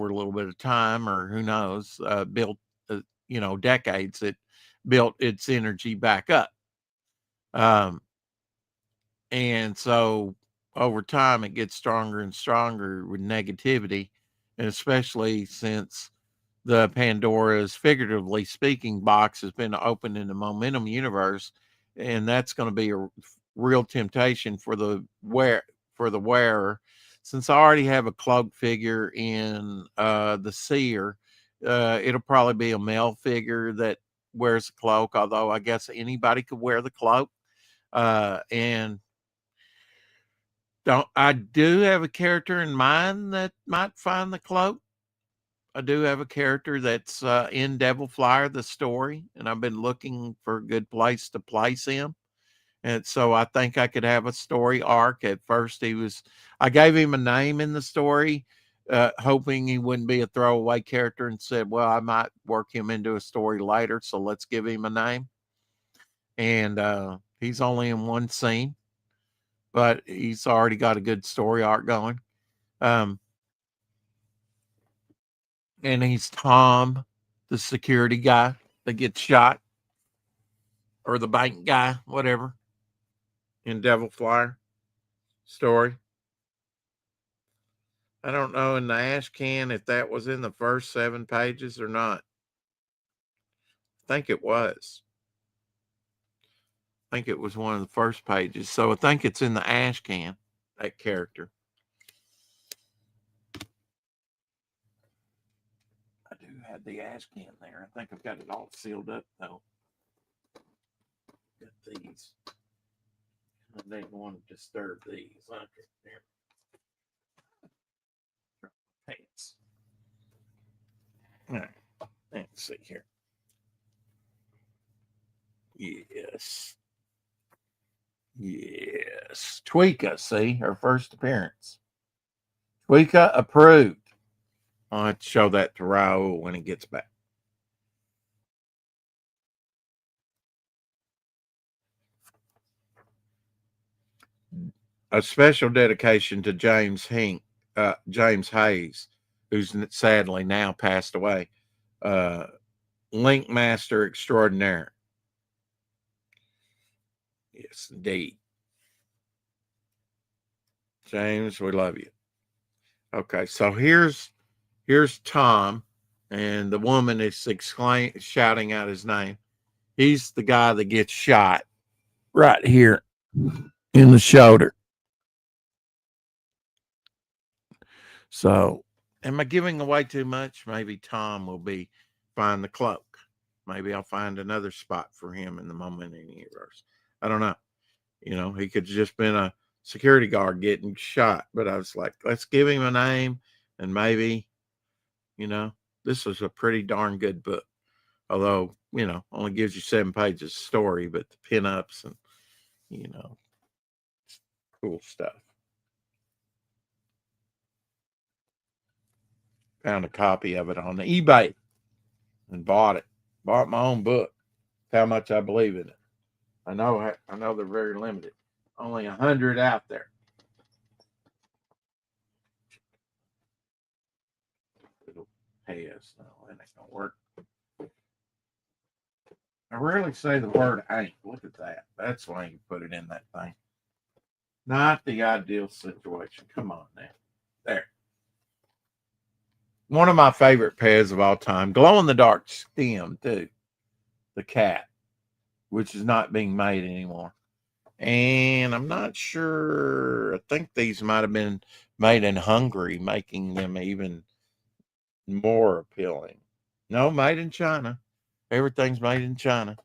a little bit of time, or who knows, built, decades, it built its energy back up. Um, and so over time, it gets stronger and stronger with negativity, and especially since the Pandora's, figuratively speaking, box has been opened in the Momentum universe, and that's going to be a real temptation for the wearer. Since I already have a cloak figure in the Seer, it'll probably be a male figure that wears a cloak. Although I guess anybody could wear the cloak, and don't I do have a character in mind that might find the cloak. I do have a character that's in Devil Flyer, the story, and I've been looking for a good place to place him. And so I think I could have a story arc. At first, I gave him a name in the story, hoping he wouldn't be a throwaway character, and said, well, I might work him into a story later, so let's give him a name. And he's only in one scene, but he's already got a good story arc going. Um, and he's Tom, the security guy that gets shot, or the bank guy, whatever, in Devil Flyer story. I don't know in the ash can if that was in the first 7 pages or not. I think it was. I think it was one of the first pages. So I think it's in the ash can, that character. I do have the ash can there. I think I've got it all sealed up, though. Got these. I didn't want to disturb these. Okay, there. Pants. All right. Let's see here. Yes. Yes. Tweeka, see, her first appearance. Tweeka approved. I'll have to show that to Raul when he gets back. A special dedication to James Hayes, who's sadly now passed away. Link Master extraordinaire. Yes, indeed. James, we love you. Okay, so here's Tom, and the woman is shouting out his name. He's the guy that gets shot right here in the shoulder. So, am I giving away too much? Maybe Tom will find the cloak. Maybe I'll find another spot for him in the Momentum universe. I don't know. He could have just been a security guard getting shot, but I was like, let's give him a name, and maybe, this was a pretty darn good book. Although, only gives you 7 pages of story, but the pinups and, cool stuff. Found a copy of it on eBay and bought it. Bought my own book. How much I believe in it. I know they're very limited. Only 100 out there. It'll pay us. No, that ain't gonna work. I rarely say the word ain't. Look at that. That's why you put it in that thing. Not the ideal situation. Come on now. There. One of my favorite pairs of all time. Glow in the dark stem, too. The cat, which is not being made anymore. And I'm not sure. I think these might have been made in Hungary, making them even more appealing. No, made in China. Everything's made in China,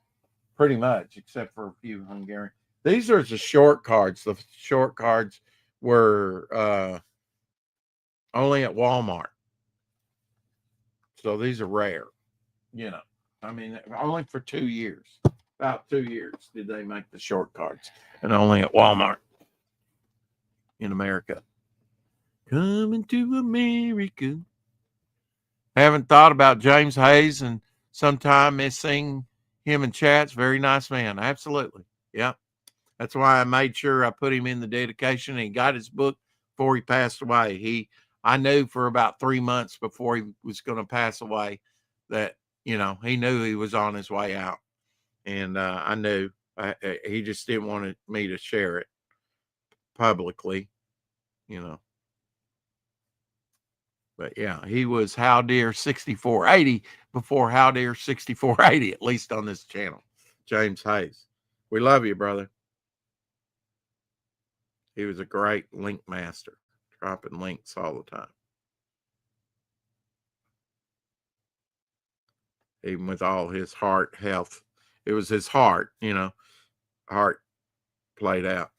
pretty much, except for a few Hungarian. These are the short cards. The short cards were only at Walmart. So these are rare. You know, I mean, only for 2 years. About 2 years did they make the short cards, and only at Walmart in America. Coming to America. Haven't thought about James Hayes, and sometime missing him in chats. Very nice man. Absolutely. Yeah. That's why I made sure I put him in the dedication. He got his book before he passed away. I knew for about 3 months before he was going to pass away that, he knew he was on his way out. And I knew he just didn't want me to share it publicly, But yeah, he was How Dear 6480 before How Dear 6480, at least on this channel. James Hayes. We love you, brother. He was a great link master, dropping links all the time. Even with all his heart health. It was his heart, heart played out.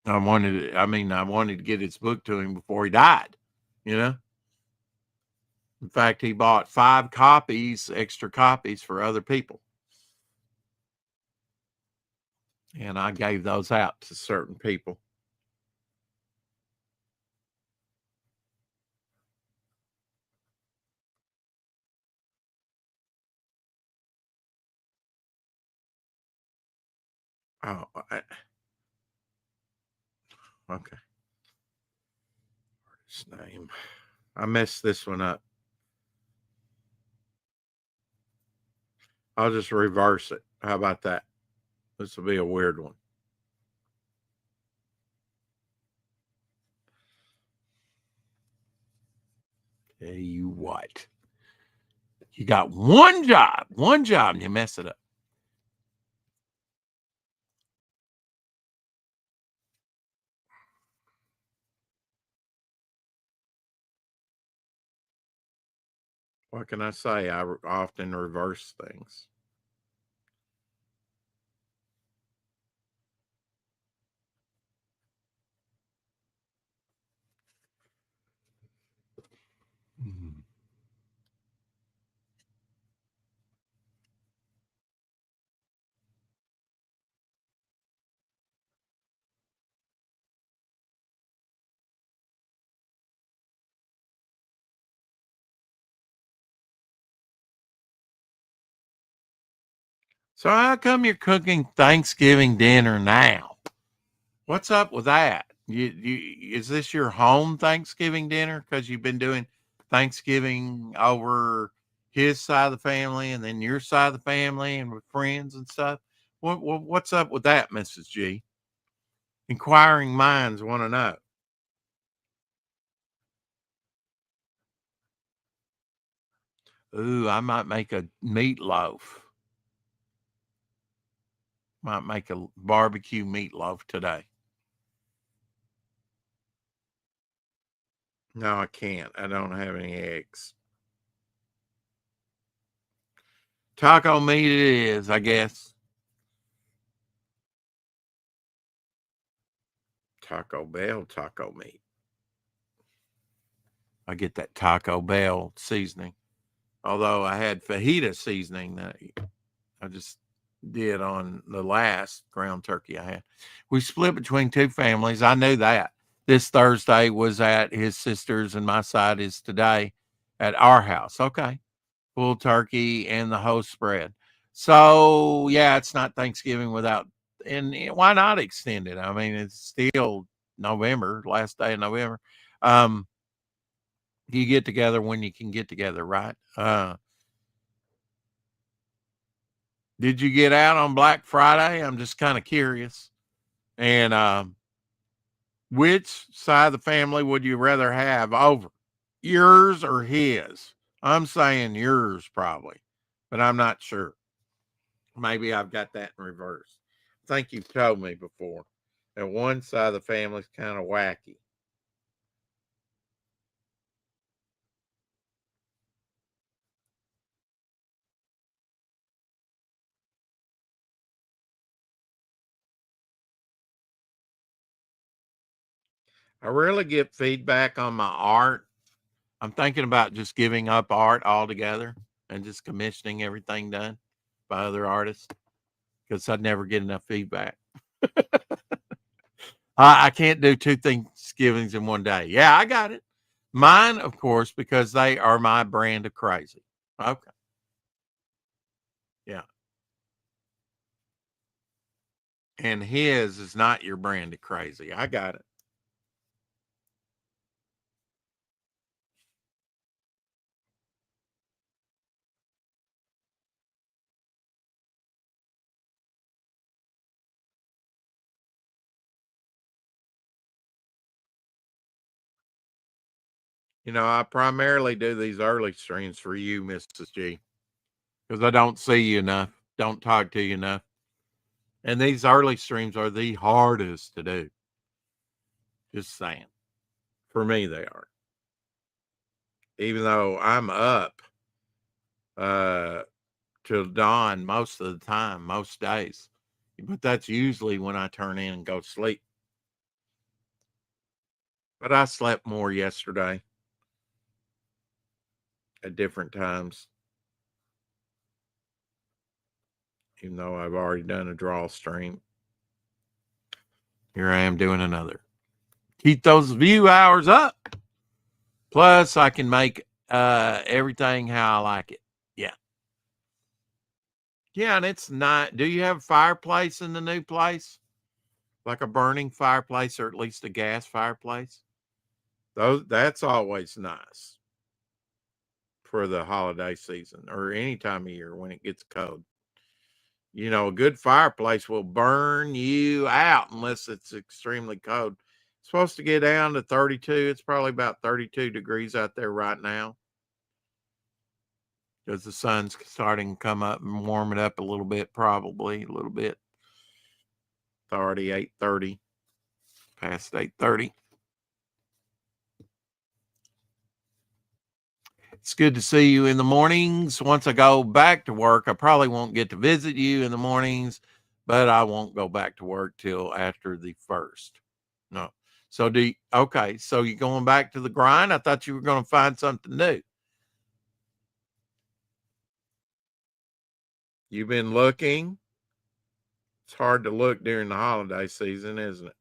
I wanted to get his book to him before he died, In fact, he bought 5 copies, extra copies for other people. And I gave those out to certain people. Oh, okay. His name. I messed this one up. I'll just reverse it. How about that? This will be a weird one. Tell you what. You got one job, and you mess it up. What can I say? I often reverse things. So how come you're cooking Thanksgiving dinner now? What's up with that? Is this your home Thanksgiving dinner? Because you've been doing Thanksgiving over his side of the family and then your side of the family and with friends and stuff. What's up with that, Mrs. G? Inquiring minds want to know. Ooh, I might make a meatloaf. Might make a barbecue meatloaf today. No, I can't. I don't have any eggs. Taco meat it is, I guess. Taco Bell taco meat. I get that Taco Bell seasoning. Although I had fajita seasoning that I just did on the last ground turkey I had. We split between 2 families. I knew that. This Thursday was at his sister's and my side is today at our house. Okay. full turkey, and the whole spread. So yeah, it's not Thanksgiving without, and why not extend it? I mean, it's still November, last day of November. Um, you get together when you can get together, right? Did you get out on Black Friday? I'm just kind of curious. And which side of the family would you rather have over? Yours or his? I'm saying yours probably, but I'm not sure. Maybe I've got that in reverse. I think you've told me before that one side of the family's kind of wacky. I rarely get feedback on my art. I'm thinking about just giving up art altogether and just commissioning everything done by other artists because I'd never get enough feedback. I can't do two Thanksgivings in one day. Yeah, I got it. Mine, of course, because they are my brand of crazy. Okay. Yeah. And his is not your brand of crazy. I got it. You know, I primarily do these early streams for you, Mrs. G, because I don't see you enough, don't talk to you enough. And these early streams are the hardest to do. Just saying. For me, they are. Even though I'm up uh till dawn most of the time, most days. But that's usually when I turn in and go to sleep. But I slept more yesterday at different times, even though I've already done a draw stream. Here I am doing another. Keep those view hours up. Plus, I can make everything how I like it. Yeah. Yeah, and it's not. Do you have a fireplace in the new place? Like a burning fireplace or at least a gas fireplace? That's always nice for the holiday season or any time of year when it gets cold. You know, a good fireplace will burn you out unless it's extremely cold. It's supposed to get down to 32. It's probably about 32 degrees out there right now because the sun's starting to come up and warm it up a little bit, probably a little bit. It's already 8:30, past 8:30. It's good to see you in the mornings. Once I go back to work, I probably won't get to visit you in the mornings, but I won't go back to work till after the first. No. So okay, so you going back to the grind? I thought you were going to find something new. You've been looking. It's hard to look during the holiday season, isn't it?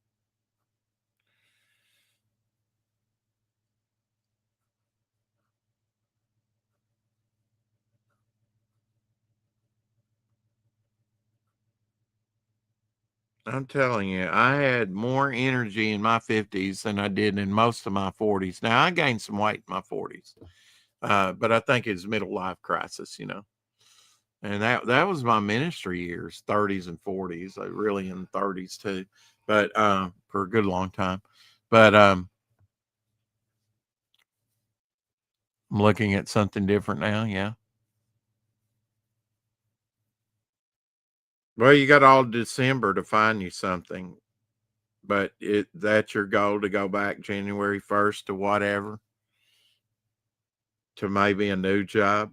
I'm telling you, I had more energy in my 50s than I did in most of my 40s. Now, I gained some weight in my 40s, but I think it's middle life crisis, you know. And that was my ministry years, 30s and 40s, really in 30s too, but for a good long time. But I'm looking at something different now. Yeah. Well, you got all December to find you something, but that's your goal to go back January 1st to whatever, to maybe a new job.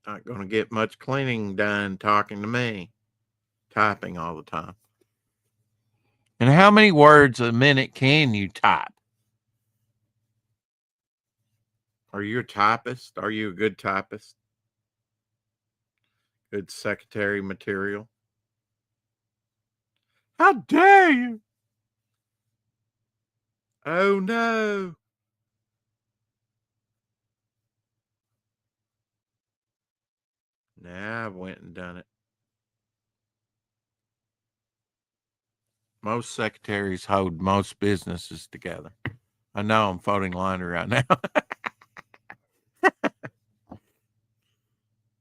Not going to get much cleaning done talking to me, typing all the time. And how many words a minute can you type? Are you a typist? Are you a good typist? Good secretary material? How dare you? Oh no. Nah, I went and done it. Most secretaries hold most businesses together. I know I'm folding laundry right now.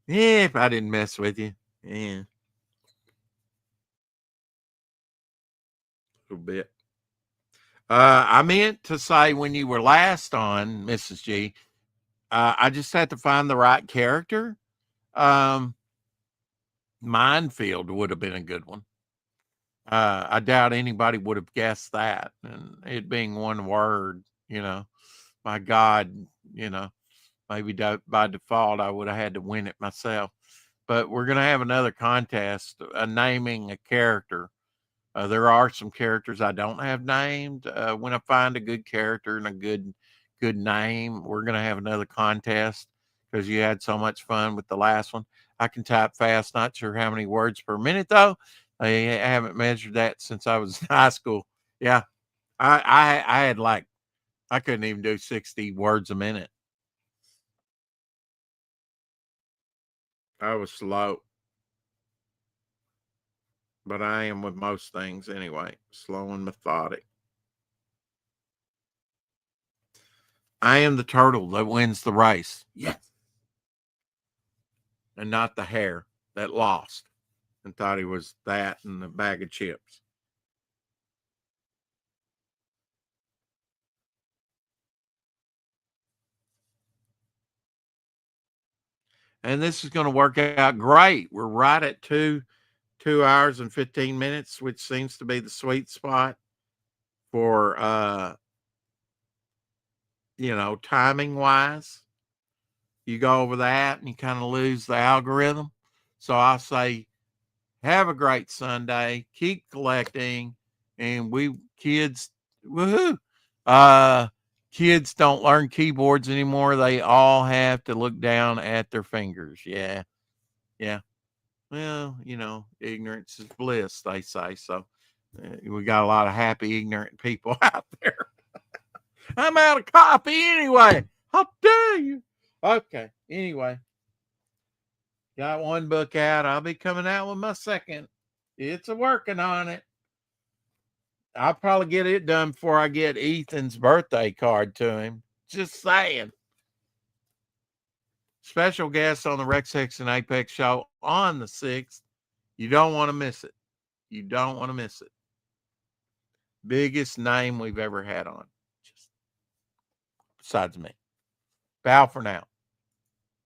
Yeah, if I didn't mess with you. Yeah. A little bit. I meant to say when you were last on, Mrs. G, I just had to find the right character. Um, Minefield would have been a good one. I doubt anybody would have guessed that. And it being one word, my God, you know, maybe by default, I would have had to win it myself. But we're going to have another contest, naming a character. There are some characters I don't have named. When I find a good character and a good name, we're going to have another contest because you had so much fun with the last one. I can type fast, not sure how many words per minute though. I haven't measured that since I was in high school. Yeah, I had like I couldn't even do 60 words a minute. I was slow, but I am with most things anyway, slow and methodic. I am the turtle that wins the race. Yes. And not the hare that lost and thought he was that and a bag of chips. And this is going to work out great. We're right at 2 hours and 15 minutes, which seems to be the sweet spot for timing wise. You go over that and you kind of lose the algorithm. So I say have a great Sunday, keep collecting, and we kids, woohoo. Uh Kids don't learn keyboards anymore. They all have to look down at their fingers. Yeah. Yeah. Well, ignorance is bliss, they say. So we got a lot of happy, ignorant people out there. I'm out of coffee anyway. How dare you? Okay. Anyway, got one book out. I'll be coming out with my second. It's a working on it. I'll probably get it done before I get Ethan's birthday card to him. Just saying. Special guest on the Rex X and Apex show on the 6th. You don't want to miss it. You don't want to miss it. Biggest name we've ever had on. Just besides me. Bow for now.